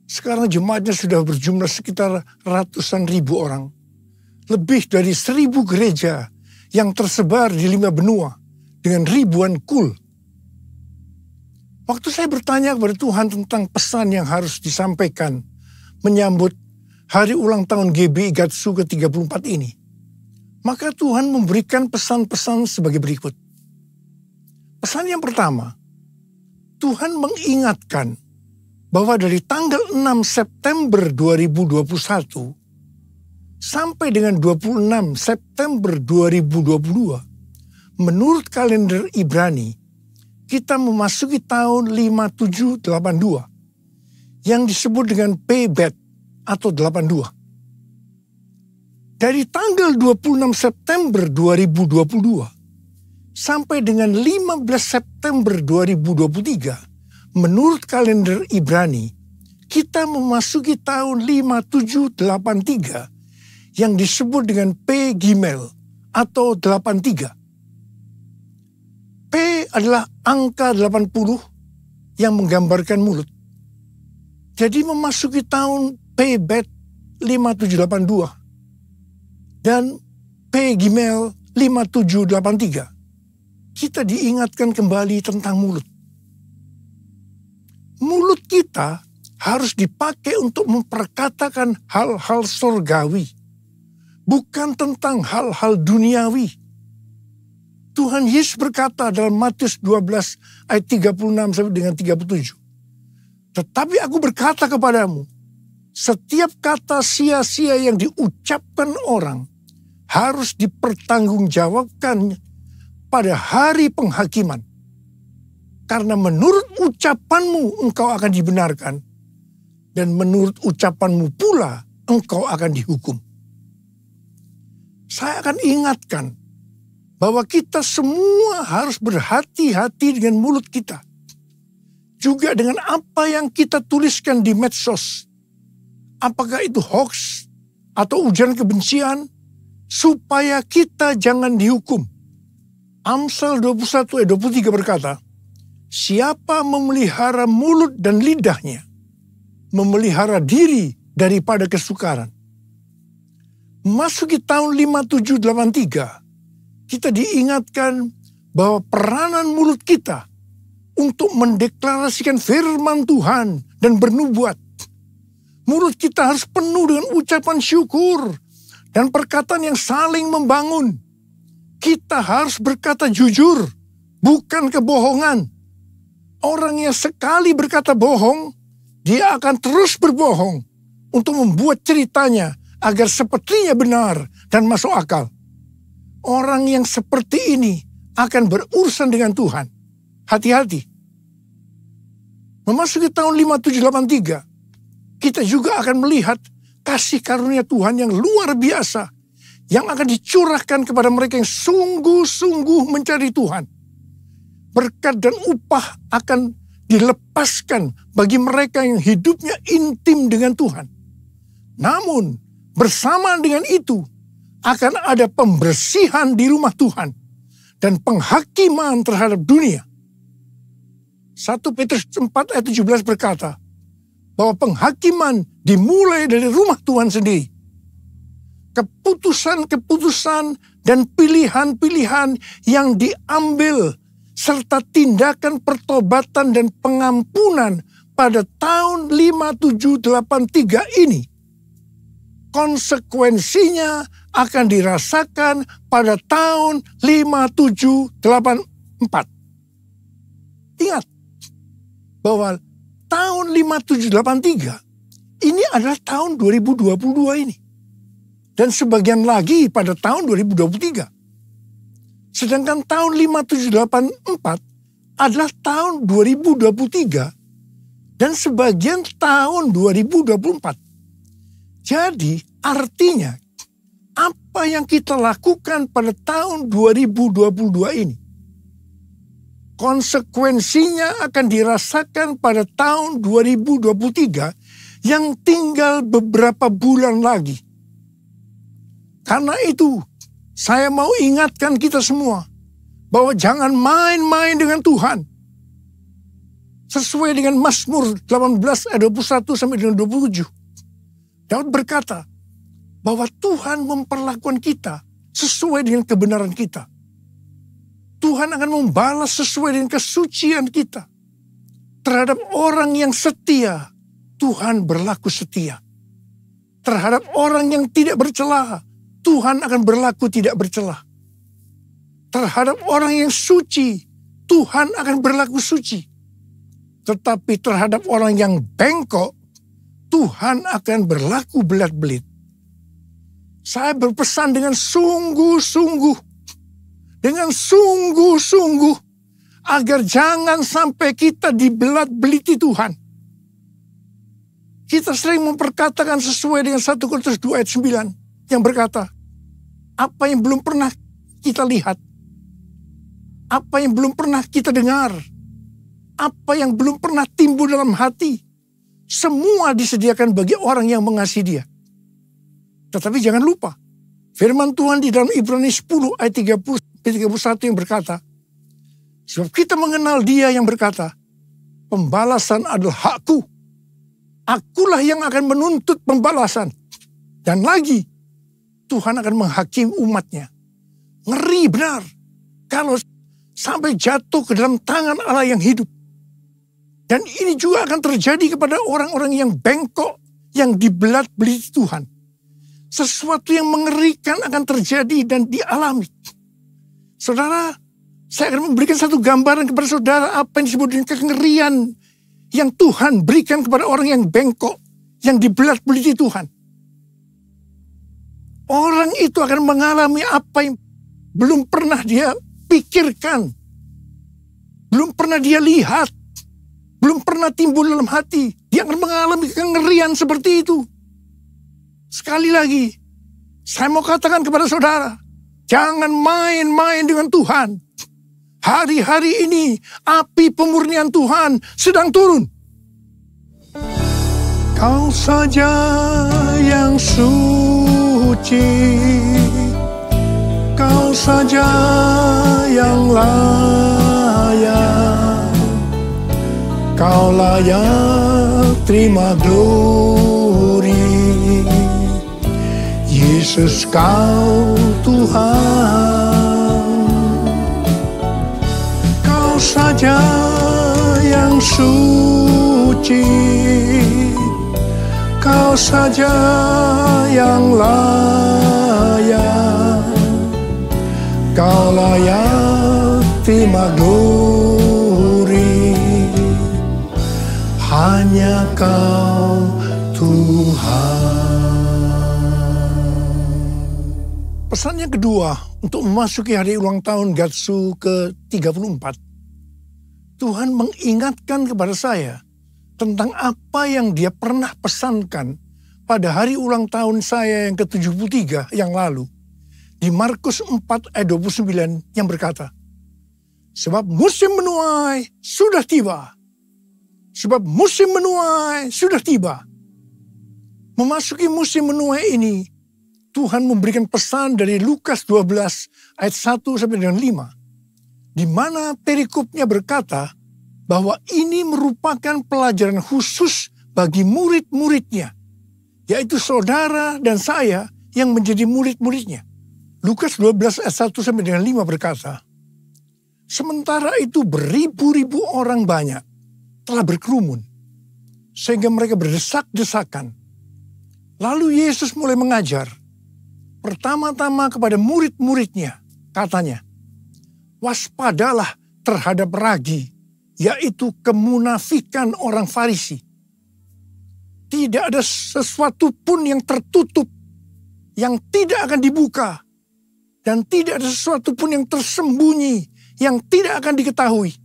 Sekarang jemaatnya sudah berjumlah sekitar ratusan ribu orang. Lebih dari 1.000 gereja yang tersebar di 5 benua dengan ribuan kul. Waktu saya bertanya kepada Tuhan tentang pesan yang harus disampaikan menyambut hari ulang tahun GBI Gatsu ke-34 ini, maka Tuhan memberikan pesan-pesan sebagai berikut. Pesan yang pertama, Tuhan mengingatkan bahwa dari tanggal 6 September 2021 sampai dengan 26 September 2022, menurut kalender Ibrani, kita memasuki tahun 5782 yang disebut dengan Pebet atau 82. Dari tanggal 26 September 2022 sampai dengan 15 September 2023, menurut kalender Ibrani, kita memasuki tahun 5783 yang disebut dengan P Gimel atau 83. P adalah angka 80 yang menggambarkan mulut. Jadi memasuki tahun Pebet 5782 dan P Gimel 5783, kita diingatkan kembali tentang mulut. Mulut kita harus dipakai untuk memperkatakan hal-hal surgawi, bukan tentang hal-hal duniawi. Tuhan Yesus berkata dalam Matius 12 ayat 36 sampai dengan 37. Tetapi aku berkata kepadamu, setiap kata sia-sia yang diucapkan orang harus dipertanggungjawabkan pada hari penghakiman. Karena menurut ucapanmu engkau akan dibenarkan, dan menurut ucapanmu pula engkau akan dihukum. Saya akan ingatkan bahwa kita semua harus berhati-hati dengan mulut kita. Juga dengan apa yang kita tuliskan di medsos. Apakah itu hoax atau ujaran kebencian, supaya kita jangan dihukum. Amsal 21 ayat 23 berkata, siapa memelihara mulut dan lidahnya, memelihara diri daripada kesukaran. Memasuki tahun 5783, kita diingatkan bahwa peranan mulut kita untuk mendeklarasikan firman Tuhan dan bernubuat. Mulut kita harus penuh dengan ucapan syukur dan perkataan yang saling membangun. Kita harus berkata jujur, bukan kebohongan. Orang yang sekali berkata bohong, dia akan terus berbohong untuk membuat ceritanya agar sepertinya benar dan masuk akal. Orang yang seperti ini akan berurusan dengan Tuhan. Hati-hati. Memasuki tahun 5783, kita juga akan melihat kasih karunia Tuhan yang luar biasa yang akan dicurahkan kepada mereka yang sungguh-sungguh mencari Tuhan. Berkat dan upah akan dilepaskan bagi mereka yang hidupnya intim dengan Tuhan. Namun bersama dengan itu akan ada pembersihan di rumah Tuhan dan penghakiman terhadap dunia. 1 Petrus 4 ayat 17 berkata bahwa penghakiman dimulai dari rumah Tuhan sendiri. Keputusan-keputusan dan pilihan-pilihan yang diambil serta tindakan pertobatan dan pengampunan pada tahun 5783 ini, konsekuensinya akan dirasakan pada tahun 5784. Ingat bahwa tahun 5783 ini adalah tahun 2022 ini. Dan sebagian lagi pada tahun 2023. Sedangkan tahun 5784 adalah tahun 2023 dan sebagian tahun 2024. Jadi artinya apa yang kita lakukan pada tahun 2022 ini, konsekuensinya akan dirasakan pada tahun 2023 yang tinggal beberapa bulan lagi. Karena itu, saya mau ingatkan kita semua bahwa jangan main-main dengan Tuhan. Sesuai dengan Mazmur 18 ayat 21 sampai dengan 27. Daud berkata bahwa Tuhan memperlakukan kita sesuai dengan kebenaran kita. Tuhan akan membalas sesuai dengan kesucian kita. Terhadap orang yang setia, Tuhan berlaku setia. Terhadap orang yang tidak bercela, Tuhan akan berlaku tidak bercela. Terhadap orang yang suci, Tuhan akan berlaku suci. Tetapi terhadap orang yang bengkok, Tuhan akan berlaku belat-belit. Saya berpesan dengan sungguh-sungguh, agar jangan sampai kita dibelat-beliti Tuhan. Kita sering memperkatakan sesuai dengan 1 Korintus 2 ayat 9. Yang berkata, apa yang belum pernah kita lihat, apa yang belum pernah kita dengar, apa yang belum pernah timbul dalam hati, semua disediakan bagi orang yang mengasihi Dia. Tetapi jangan lupa, firman Tuhan di dalam Ibrani 10 ayat 30-31 yang berkata, sebab kita mengenal Dia yang berkata, pembalasan adalah hakku, akulah yang akan menuntut pembalasan. Dan lagi, Tuhan akan menghakimi umatnya. Ngeri benar kalau sampai jatuh ke dalam tangan Allah yang hidup. Dan ini juga akan terjadi kepada orang-orang yang bengkok, yang dibelat-beliti Tuhan. Sesuatu yang mengerikan akan terjadi dan dialami. Saudara, saya akan memberikan satu gambaran kepada saudara apa yang disebut dengan kengerian yang Tuhan berikan kepada orang yang bengkok, yang dibelat-beliti Tuhan. Orang itu akan mengalami apa yang belum pernah dia pikirkan. Belum pernah dia lihat. Belum pernah timbul dalam hati. Dia akan mengalami kengerian seperti itu. Sekali lagi, saya mau katakan kepada saudara, jangan main-main dengan Tuhan. Hari-hari ini, api pemurnian Tuhan sedang turun. Kau saja yang suci, Kau saja yang layak, Kau layak terima glory. Yesus Kau Tuhan, Kau saja yang suci, Kau saja yang layak, Kau layak terima glory. Hanya Kau Tuhan. Pesan yang kedua untuk memasuki hari ulang tahun Gatsu ke-34. Tuhan mengingatkan kepada saya tentang apa yang Dia pernah pesankan pada hari ulang tahun saya yang ke-73 yang lalu. Di Markus 4 ayat 29 yang berkata, sebab musim menuai sudah tiba. Sebab musim menuai sudah tiba. Memasuki musim menuai ini, Tuhan memberikan pesan dari Lukas 12 ayat 1 sampai dengan 5. Di mana perikopnya berkata bahwa ini merupakan pelajaran khusus bagi murid-muridnya, yaitu saudara dan saya yang menjadi murid-muridnya. Lukas 12 ayat 1 sampai dengan 5 berkata, sementara itu beribu-ribu orang banyak telah berkerumun, sehingga mereka berdesak-desakan. Lalu Yesus mulai mengajar, pertama-tama kepada murid-muridnya, katanya, waspadalah terhadap ragi, yaitu kemunafikan orang Farisi. Tidak ada sesuatu pun yang tertutup, yang tidak akan dibuka, dan tidak ada sesuatu pun yang tersembunyi, yang tidak akan diketahui.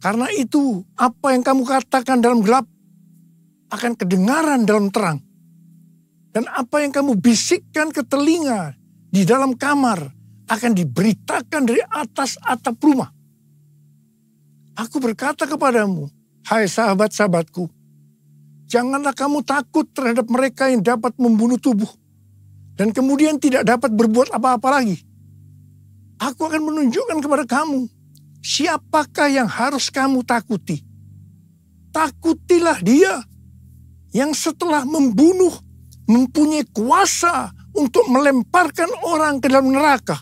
Karena itu, apa yang kamu katakan dalam gelap, akan kedengaran dalam terang. Dan apa yang kamu bisikkan ke telinga di dalam kamar akan diberitakan dari atas atap rumah. Aku berkata kepadamu, hai sahabat-sahabatku, janganlah kamu takut terhadap mereka yang dapat membunuh tubuh dan kemudian tidak dapat berbuat apa-apa lagi. Aku akan menunjukkan kepada kamu siapakah yang harus kamu takuti. Takutilah dia yang setelah membunuh mempunyai kuasa untuk melemparkan orang ke dalam neraka.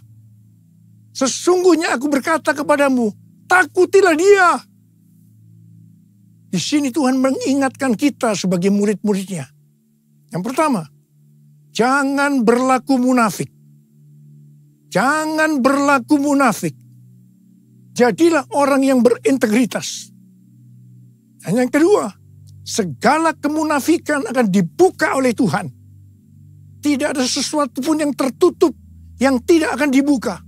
Sesungguhnya aku berkata kepadamu, takutilah dia. Di sini Tuhan mengingatkan kita sebagai murid-muridnya. Yang pertama, jangan berlaku munafik. Jangan berlaku munafik. Jadilah orang yang berintegritas. Dan yang kedua, segala kemunafikan akan dibuka oleh Tuhan. Tidak ada sesuatu pun yang tertutup, yang tidak akan dibuka.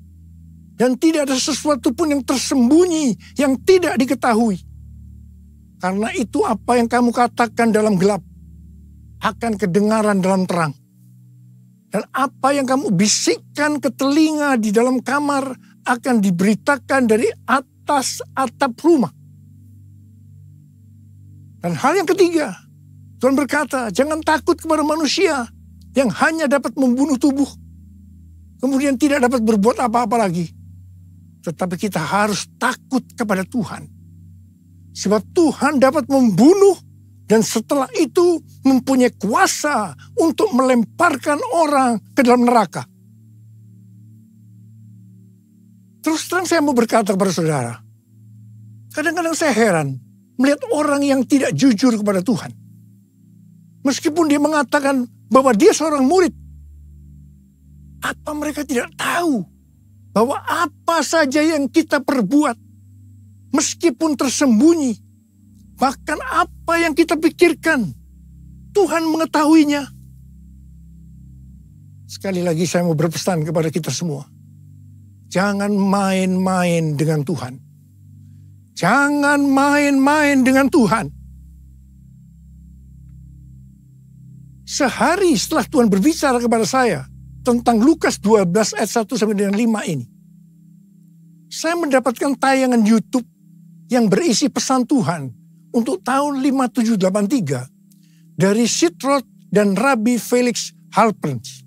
Dan tidak ada sesuatu pun yang tersembunyi, yang tidak diketahui. Karena itu apa yang kamu katakan dalam gelap, akan kedengaran dalam terang. Dan apa yang kamu bisikkan ke telinga di dalam kamar, akan diberitakan dari atas atap rumah. Dan hal yang ketiga, Tuhan berkata, jangan takut kepada manusia yang hanya dapat membunuh tubuh, kemudian tidak dapat berbuat apa-apa lagi. Tetapi kita harus takut kepada Tuhan. Sebab Tuhan dapat membunuh dan setelah itu mempunyai kuasa untuk melemparkan orang ke dalam neraka. Terus terang saya mau berkata kepada saudara, kadang-kadang saya heran melihat orang yang tidak jujur kepada Tuhan. Meskipun dia mengatakan bahwa dia seorang murid, apa mereka tidak tahu bahwa apa saja yang kita perbuat, meskipun tersembunyi, bahkan apa yang kita pikirkan, Tuhan mengetahuinya. Sekali lagi saya mau berpesan kepada kita semua, jangan main-main dengan Tuhan. Jangan main-main dengan Tuhan. Sehari setelah Tuhan berbicara kepada saya tentang Lukas 12 ayat 1 sampai dengan 5 ini, saya mendapatkan tayangan YouTube yang berisi pesan Tuhan untuk tahun 5783 dari Sitroth dan Rabbi Felix Halperns.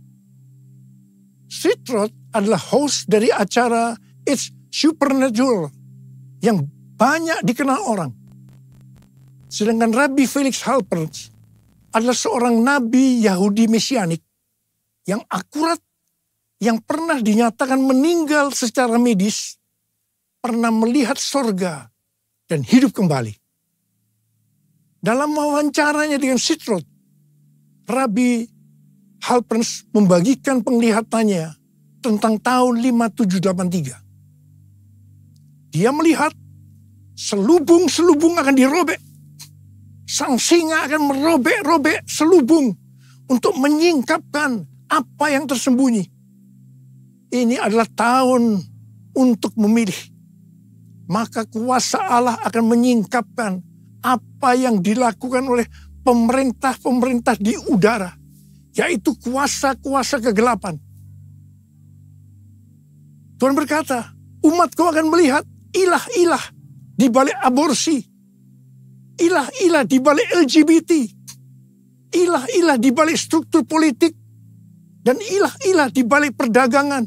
Sitroth adalah host dari acara It's Supernatural yang banyak dikenal orang. Sedangkan Rabbi Felix Halperns adalah seorang nabi Yahudi Mesianik yang akurat, yang pernah dinyatakan meninggal secara medis, pernah melihat sorga dan hidup kembali. Dalam wawancaranya dengan Sitroth, Rabbi Halperns membagikan penglihatannya tentang tahun 5783. Dia melihat selubung-selubung akan dirobek. Sang singa akan merobek-robek selubung untuk menyingkapkan apa yang tersembunyi. Ini adalah tahun untuk memilih. Maka kuasa Allah akan menyingkapkan apa yang dilakukan oleh pemerintah-pemerintah di udara, yaitu kuasa-kuasa kegelapan. Tuhan berkata, umatku akan melihat ilah-ilah di balik aborsi, ilah-ilah di balik LGBT, ilah-ilah di balik struktur politik, dan ilah-ilah di balik perdagangan.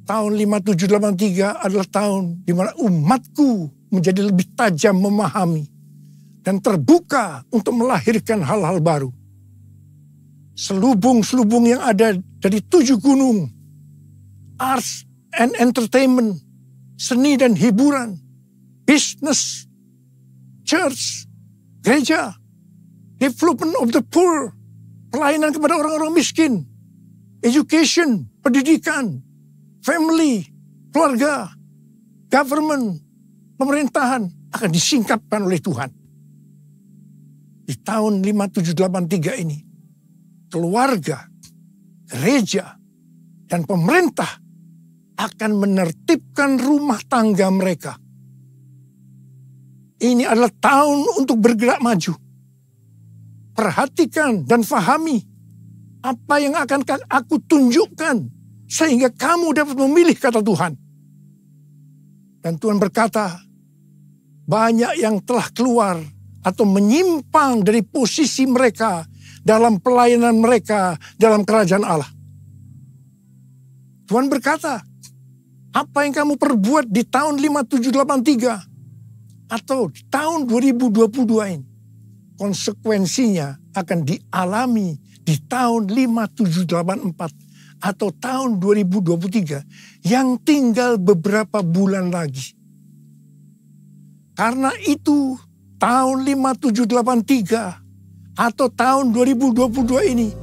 Tahun 5783 adalah tahun di mana umatku menjadi lebih tajam memahami dan terbuka untuk melahirkan hal-hal baru. Selubung-selubung yang ada dari 7 gunung, arts and entertainment, seni dan hiburan, business, church, gereja, development of the poor, pelayanan kepada orang-orang miskin, education, pendidikan, family, keluarga, government, pemerintahan akan disingkapkan oleh Tuhan. Di tahun 5783 ini, keluarga, gereja, dan pemerintah akan menertibkan rumah tangga mereka. Ini adalah tahun untuk bergerak maju. Perhatikan dan fahami apa yang akan aku tunjukkan sehingga kamu dapat memilih, kata Tuhan. Dan Tuhan berkata, banyak yang telah keluar atau menyimpang dari posisi mereka dalam pelayanan mereka dalam kerajaan Allah. Tuhan berkata, apa yang kamu perbuat di tahun 5783 atau di tahun 2022 ini, konsekuensinya akan dialami di tahun 5784 atau tahun 2023 yang tinggal beberapa bulan lagi. Karena itu tahun 5783 atau tahun 2022 ini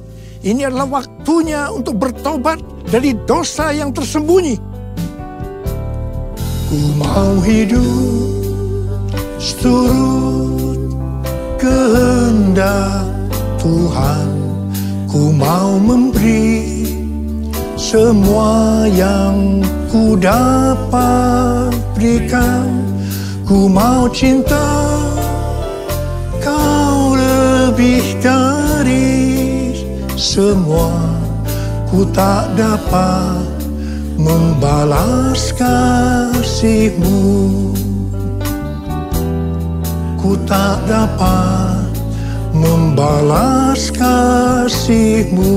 adalah waktunya untuk bertobat dari dosa yang tersembunyi. Ku mau hidup seturut kehendak Tuhan. Ku mau memberi semua yang ku dapat berikan. Ku mau cinta kau lebih dari semua. Ku tak dapat membalas kasih-Mu. Ku tak dapat membalas kasih-Mu.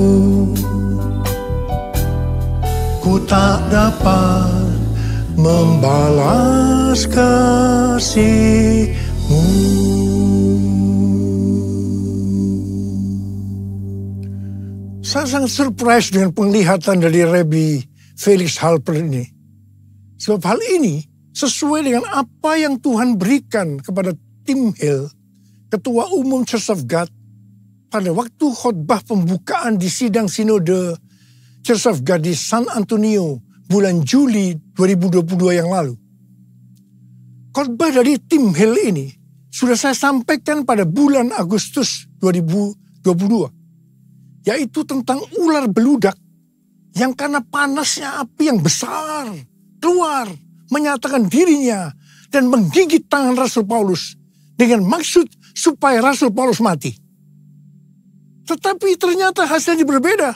Ku tak dapat membalas kasih-Mu. Saya sangat surprise dengan penglihatan dari Rabbi Felix Halper ini. Sebab hal ini sesuai dengan apa yang Tuhan berikan kepada Tim Hill, Ketua Umum Church of God, pada waktu khotbah pembukaan di sidang sinode Church of God di San Antonio bulan Juli 2022 yang lalu. Khotbah dari Tim Hill ini sudah saya sampaikan pada bulan Agustus 2022, yaitu tentang ular beludak yang karena panasnya api yang besar keluar menyatakan dirinya dan menggigit tangan Rasul Paulus dengan maksud supaya Rasul Paulus mati. Tetapi ternyata hasilnya berbeda.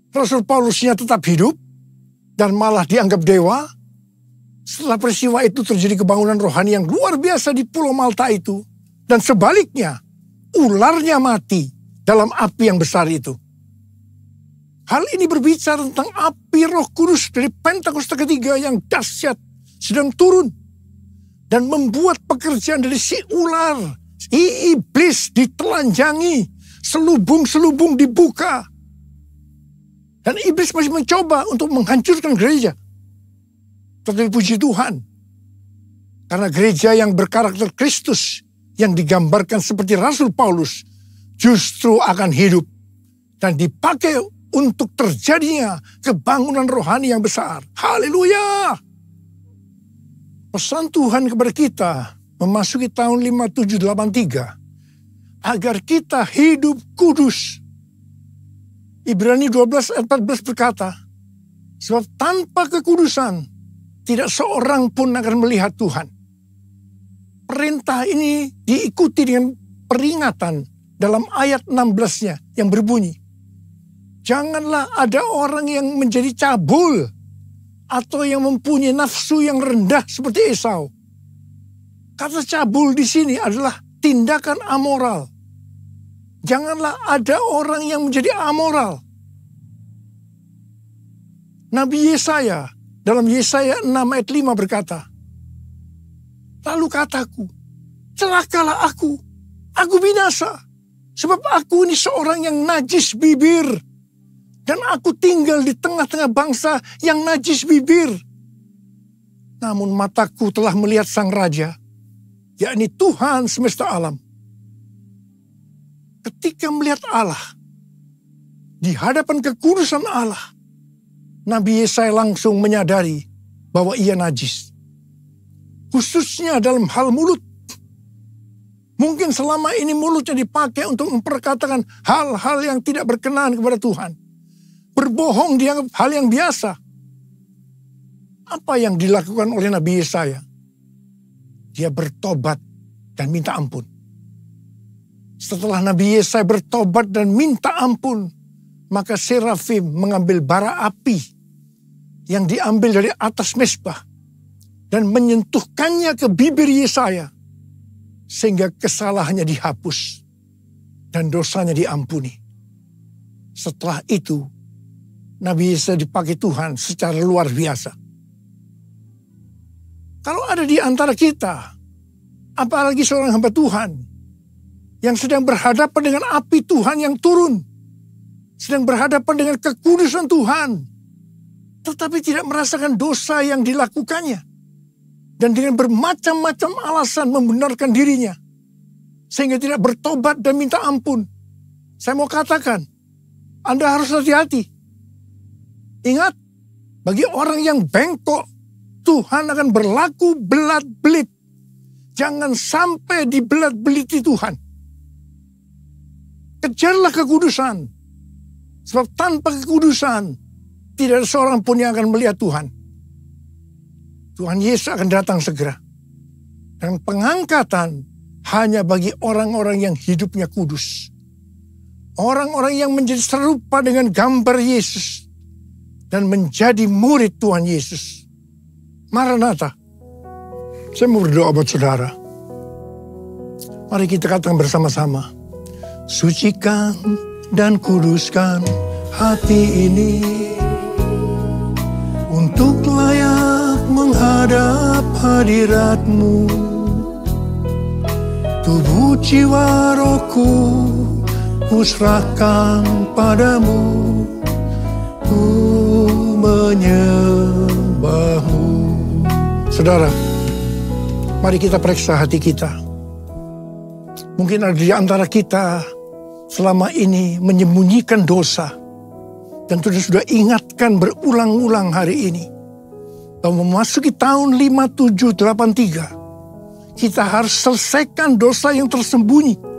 Rasul Paulusnya tetap hidup dan malah dianggap dewa. Setelah peristiwa itu terjadi kebangunan rohani yang luar biasa di Pulau Malta itu. Dan sebaliknya, ularnya mati dalam api yang besar itu. Hal ini berbicara tentang api Roh Kudus dari Pentakosta ketiga yang dahsyat sedang turun. Dan membuat pekerjaan dari si ular, si iblis ditelanjangi, selubung-selubung dibuka. Dan iblis masih mencoba untuk menghancurkan gereja. Tetapi puji Tuhan, karena gereja yang berkarakter Kristus, yang digambarkan seperti Rasul Paulus, justru akan hidup dan dipakai untuk terjadinya kebangunan rohani yang besar. Haleluya! Pesan Tuhan kepada kita memasuki tahun 5783 agar kita hidup kudus. Ibrani 12 ayat 14 berkata, sebab tanpa kekudusan tidak seorang pun akan melihat Tuhan. Perintah ini diikuti dengan peringatan dalam ayat 16-nya yang berbunyi, janganlah ada orang yang menjadi cabul atau yang mempunyai nafsu yang rendah seperti Esau. Kata cabul di sini adalah tindakan amoral Janganlah ada orang yang menjadi amoral. Nabi Yesaya dalam Yesaya 6 ayat 5 berkata, lalu kataku, celakalah aku binasa. Sebab aku ini seorang yang najis bibir. Dan aku tinggal di tengah-tengah bangsa yang najis bibir. Namun mataku telah melihat Sang Raja, yakni Tuhan semesta alam. Ketika melihat Allah, di hadapan kekudusan Allah, Nabi Yesaya langsung menyadari bahwa ia najis. Khususnya dalam hal mulut. Mungkin selama ini mulutnya dipakai untuk memperkatakan hal-hal yang tidak berkenan kepada Tuhan. Berbohong dianggap hal yang biasa. Apa yang dilakukan oleh Nabi Yesaya? Dia bertobat dan minta ampun. Setelah Nabi Yesaya bertobat dan minta ampun, maka serafim mengambil bara api yang diambil dari atas mezbah dan menyentuhkannya ke bibir Yesaya, sehingga kesalahannya dihapus dan dosanya diampuni. Setelah itu, Nabi Yesaya dipakai Tuhan secara luar biasa. Kalau ada di antara kita, apalagi seorang hamba Tuhan, yang sedang berhadapan dengan api Tuhan yang turun, sedang berhadapan dengan kekudusan Tuhan, tetapi tidak merasakan dosa yang dilakukannya, dan dengan bermacam-macam alasan membenarkan dirinya, sehingga tidak bertobat dan minta ampun. Saya mau katakan, Anda harus hati-hati. Ingat, bagi orang yang bengkok, Tuhan akan berlaku belat-belit. Jangan sampai dibelat-beliti Tuhan. Kejarlah kekudusan. Sebab tanpa kekudusan, tidak ada seorang pun yang akan melihat Tuhan. Tuhan Yesus akan datang segera. Dan pengangkatan hanya bagi orang-orang yang hidupnya kudus. Orang-orang yang menjadi serupa dengan gambar Yesus. Dan menjadi murid Tuhan Yesus. Maranatha. Saya mau berdoa buat saudara. Mari kita katakan bersama-sama. Sucikan dan kuduskan hati ini untuk layak menghadap hadirat-Mu. Tubuh jiwa rohku kuserahkan padamu. Ku menyembah-Mu. Saudara, mari kita periksa hati kita. Mungkin ada di antara kita selama ini menyembunyikan dosa. Dan sudah ingatkan berulang-ulang hari ini. Bahwa memasuki tahun 5783. Kita harus selesaikan dosa yang tersembunyi.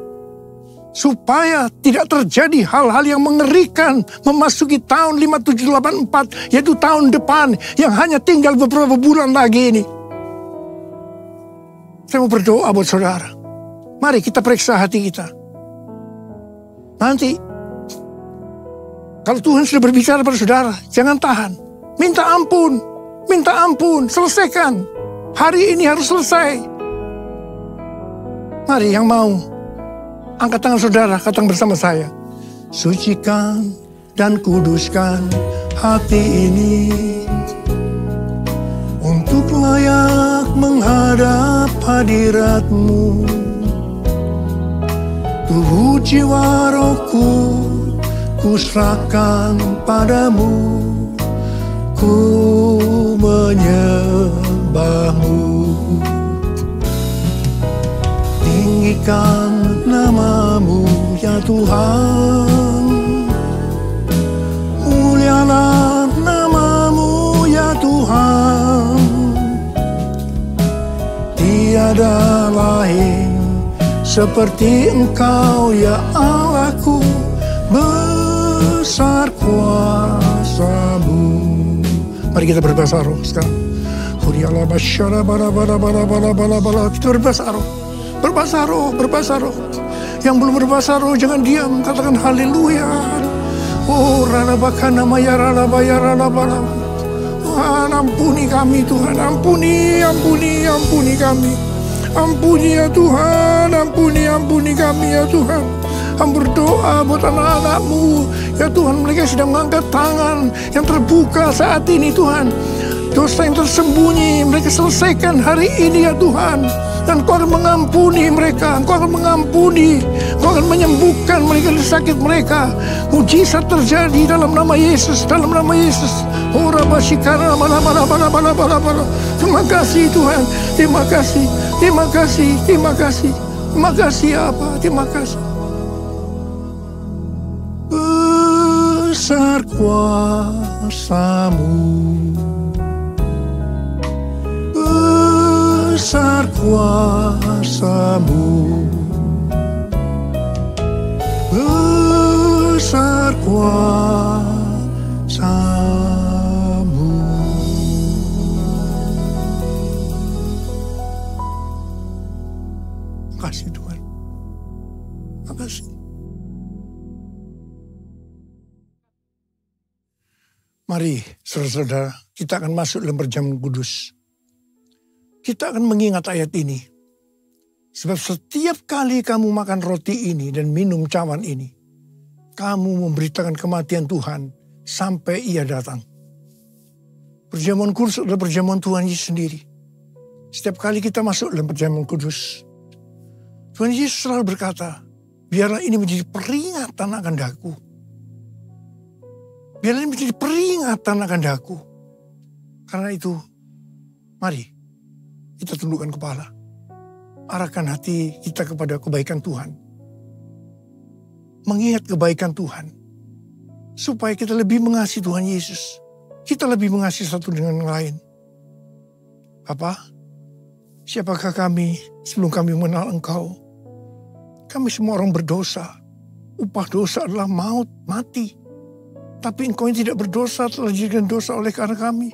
Supaya tidak terjadi hal-hal yang mengerikan memasuki tahun 5784, yaitu tahun depan yang hanya tinggal beberapa bulan lagi ini. Saya mau berdoa buat saudara. Mari kita periksa hati kita. Nanti, kalau Tuhan sudah berbicara pada saudara, jangan tahan. Minta ampun, selesaikan. Hari ini harus selesai. Mari yang mau. Angkat tangan saudara, katakan bersama saya. Sucikan dan kuduskan hati ini untuk layak menghadap hadirat-Mu. Tubuh jiwa rohku kuserahkan padamu. Ku menyembah-Mu. Tinggikan nama-Mu ya Tuhan. Mulialah nama-Mu ya Tuhan. Tiada lain seperti Engkau ya Allahku. Besar kuasa-Mu. Mari kita berbahasa roh sekarang. Kita berbahasa roh. Berbahasa roh. Yang belum berbahasa roh jangan diam, katakan haleluya. Oh, ranabakana maya ranabaya ranabala. Tuhan ampuni kami Tuhan, ampuni kami. Ampuni ya Tuhan, ampuni kami ya Tuhan. Hamba berdoa buat anak-anak-Mu. Ya Tuhan, mereka sedang mengangkat tangan yang terbuka saat ini Tuhan. Dosa yang tersembunyi mereka selesaikan hari ini ya Tuhan. Dan Engkau akan mengampuni mereka, Engkau akan mengampuni, Engkau akan menyembuhkan mereka dari sakit mereka. Mujizat terjadi dalam nama Yesus, dalam nama Yesus. Terima kasih Tuhan, terima kasih, terima kasih, terima kasih, terima kasih ya Bapa, terima kasih. Besar kuasa-Mu, besar kuasa-Mu, besar kuasa-Mu. Makasih Tuhan, makasih. Mari saudara-saudara, kita akan masuk dalam perjamuan kudus. Kita akan mengingat ayat ini. Sebab setiap kali kamu makan roti ini dan minum cawan ini, kamu memberitakan kematian Tuhan sampai Ia datang. Perjamuan kudus adalah perjamuan Tuhan Yesus sendiri. Setiap kali kita masuk dalam perjamuan kudus, Tuhan Yesus selalu berkata, biarlah ini menjadi peringatan akan daku. Biarlah ini menjadi peringatan akan daku. Karena itu, mari kita tundukkan kepala. Arahkan hati kita kepada kebaikan Tuhan. Mengingat kebaikan Tuhan. Supaya kita lebih mengasihi Tuhan Yesus. Kita lebih mengasihi satu dengan yang lain. Bapa, siapakah kami sebelum kami mengenal Engkau? Kami semua orang berdosa. Upah dosa adalah maut, mati. Tapi Engkau yang tidak berdosa telah dijadikan dosa oleh karena kami.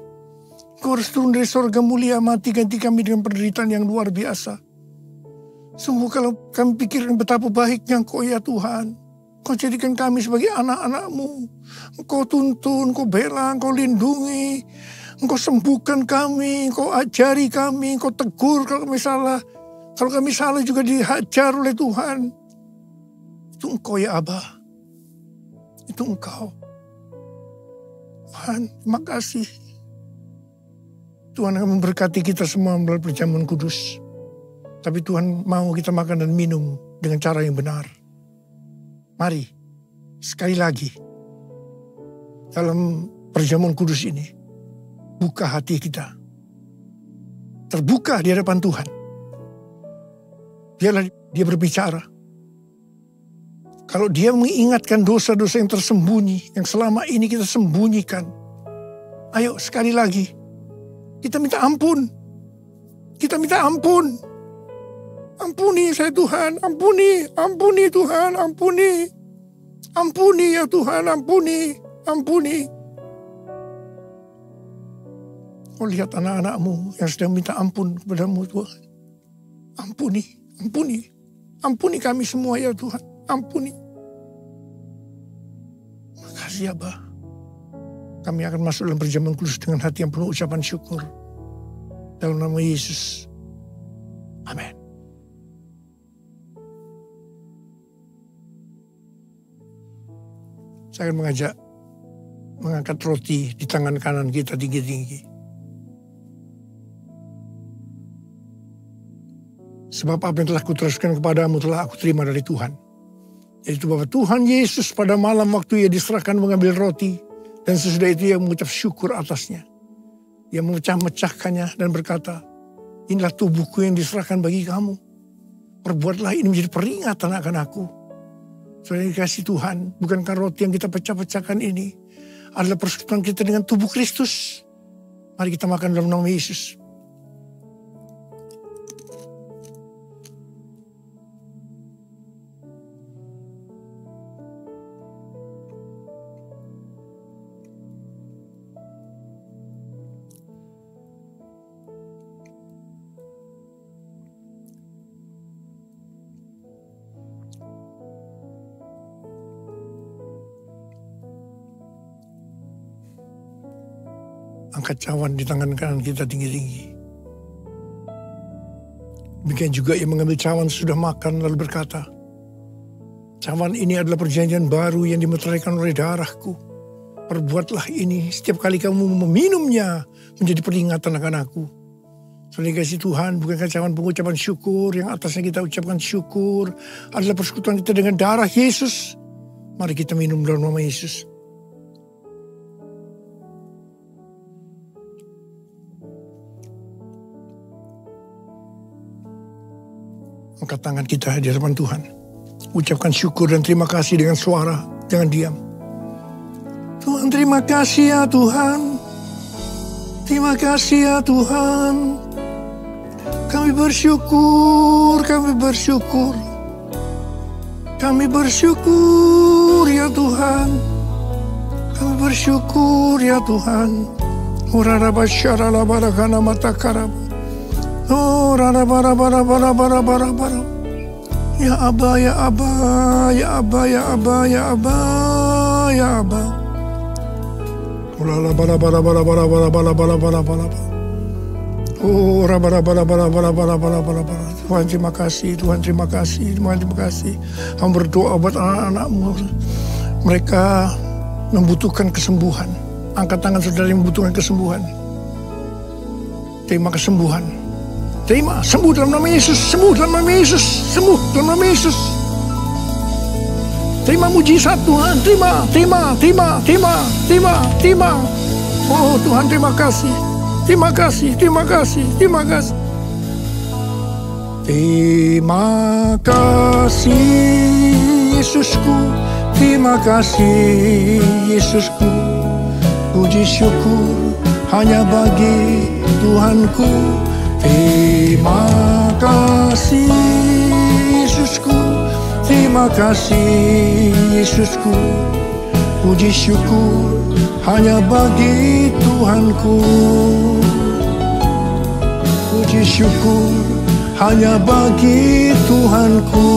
Engkau harus turun dari surga mulia, mati ganti kami dengan penderitaan yang luar biasa. Sungguh kalau kami pikirkan betapa baiknya Engkau ya Tuhan. Engkau jadikan kami sebagai anak-anak-Mu. Engkau tuntun, Engkau bela, Engkau lindungi. Engkau sembuhkan kami, Engkau ajari kami, Engkau tegur kalau kami salah. Kalau kami salah juga dihajar oleh Tuhan. Itu Engkau ya Abba. Itu Engkau. Tuhan, terima kasih. Tuhan akan memberkati kita semua melalui perjamuan kudus. Tapi Tuhan mau kita makan dan minum dengan cara yang benar. Mari, sekali lagi, dalam perjamuan kudus ini, buka hati kita. Terbuka di hadapan Tuhan. Biarlah Dia berbicara. Kalau Dia mengingatkan dosa-dosa yang tersembunyi, yang selama ini kita sembunyikan. Ayo sekali lagi, kita minta ampun. Kita minta ampun. Ampuni saya Tuhan, ampuni, ampuni Tuhan, ampuni. Ampuni ya Tuhan, ampuni, ampuni. Kau lihat anak-anak-Mu yang sedang minta ampun kepada-Mu Tuhan. Ampuni, ampuni. Ampuni kami semua ya Tuhan, ampuni. Makasih ya Abah. Kami akan masuk dalam perjamuan kudus dengan hati yang penuh ucapan syukur. Dalam nama Yesus. Amin. Saya akan mengangkat roti di tangan kanan kita tinggi-tinggi. Sebab apa yang telah kuteruskan kepadamu telah aku terima dari Tuhan. Yaitu bahwa Tuhan Yesus pada malam waktu Ia diserahkan mengambil roti. Dan sesudah itu Ia mengucap syukur atasnya. Ia memecah-mecahkannya dan berkata, inilah tubuhku yang diserahkan bagi kamu. Perbuatlah ini menjadi peringatan akan aku. Saudara dikasih Tuhan, bukankah roti yang kita pecah-pecahkan ini adalah persekutuan kita dengan tubuh Kristus? Mari kita makan dalam nama Yesus. Angkat cawan di tangan kanan kita tinggi-tinggi. Demikian juga Ia mengambil cawan sudah makan lalu berkata, Cawan ini adalah perjanjian baru yang dimeteraikan oleh darahku. Perbuatlah ini setiap kali kamu meminumnya menjadi peringatan akan aku. Saudara kasih Tuhan, bukankah cawan pengucapan syukur yang atasnya kita ucapkan syukur adalah persekutuan kita dengan darah Yesus. Mari kita minum dalam nama Yesus. Angkat tangan kita di hadapan Tuhan. Ucapkan syukur dan terima kasih dengan suara. Jangan diam. Tuhan, terima kasih ya Tuhan. Terima kasih ya Tuhan. Kami bersyukur, kami bersyukur. Kami bersyukur ya Tuhan. Kami bersyukur ya Tuhan. Urara basyara la barakana mata karab. Urara bara bara bara bara bara bara. Ya Aba, ya Aba, ya Aba, ya Aba, ya Aba, ya Aba. Urara bara bara bara bara bara bara bara bara bara. Oh, bara bara bara bara bara bara bara bara. Tuhan terima kasih, Tuhan terima kasih, Tuhan terima kasih. Hamba berdoa buat anak-anakmu. Mereka membutuhkan kesembuhan. Angkat tangan saudara yang membutuhkan kesembuhan. Terima kesembuhan. Terima, sembuh dalam nama Yesus, sembuh dalam nama Yesus, sembuh dalam nama Yesus. Terima mujizat Tuhan, terima, terima, terima, terima, terima, terima. Oh Tuhan terima kasih, terima kasih, terima kasih, terima kasih. Terima kasih Yesusku, terima kasih Yesusku. Puji syukur hanya bagi Tuhanku. Terima kasih Yesusku, terima kasih Yesusku. Puji syukur hanya bagi Tuhanku. Puji syukur hanya bagi Tuhanku.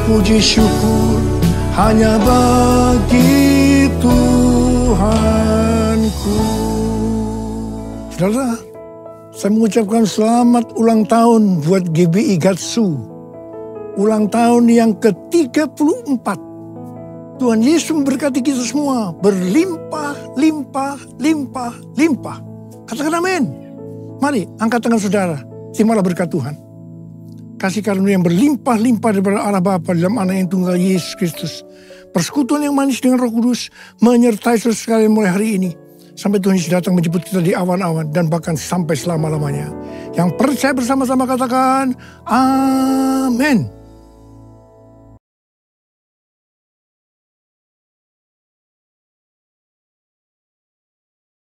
Puji syukur hanya bagi Tuhanku. Saudara, saya mengucapkan selamat ulang tahun buat GBI Gatsu. Ulang tahun yang ke-34. Tuhan Yesus memberkati kita semua. Berlimpah, limpah, limpah, limpah. Katakan amin. Mari, angkat tangan saudara. Terimalah berkat Tuhan. Kasih karunia yang berlimpah-limpah daripada Allah Bapa dalam Anak yang tunggal Yesus Kristus. Persekutuan yang manis dengan Roh Kudus menyertai saudara sekalian mulai hari ini. Sampai Tuhan Yesus datang menjemput kita di awan-awan dan bahkan sampai selama-lamanya. Yang percaya bersama-sama katakan amin.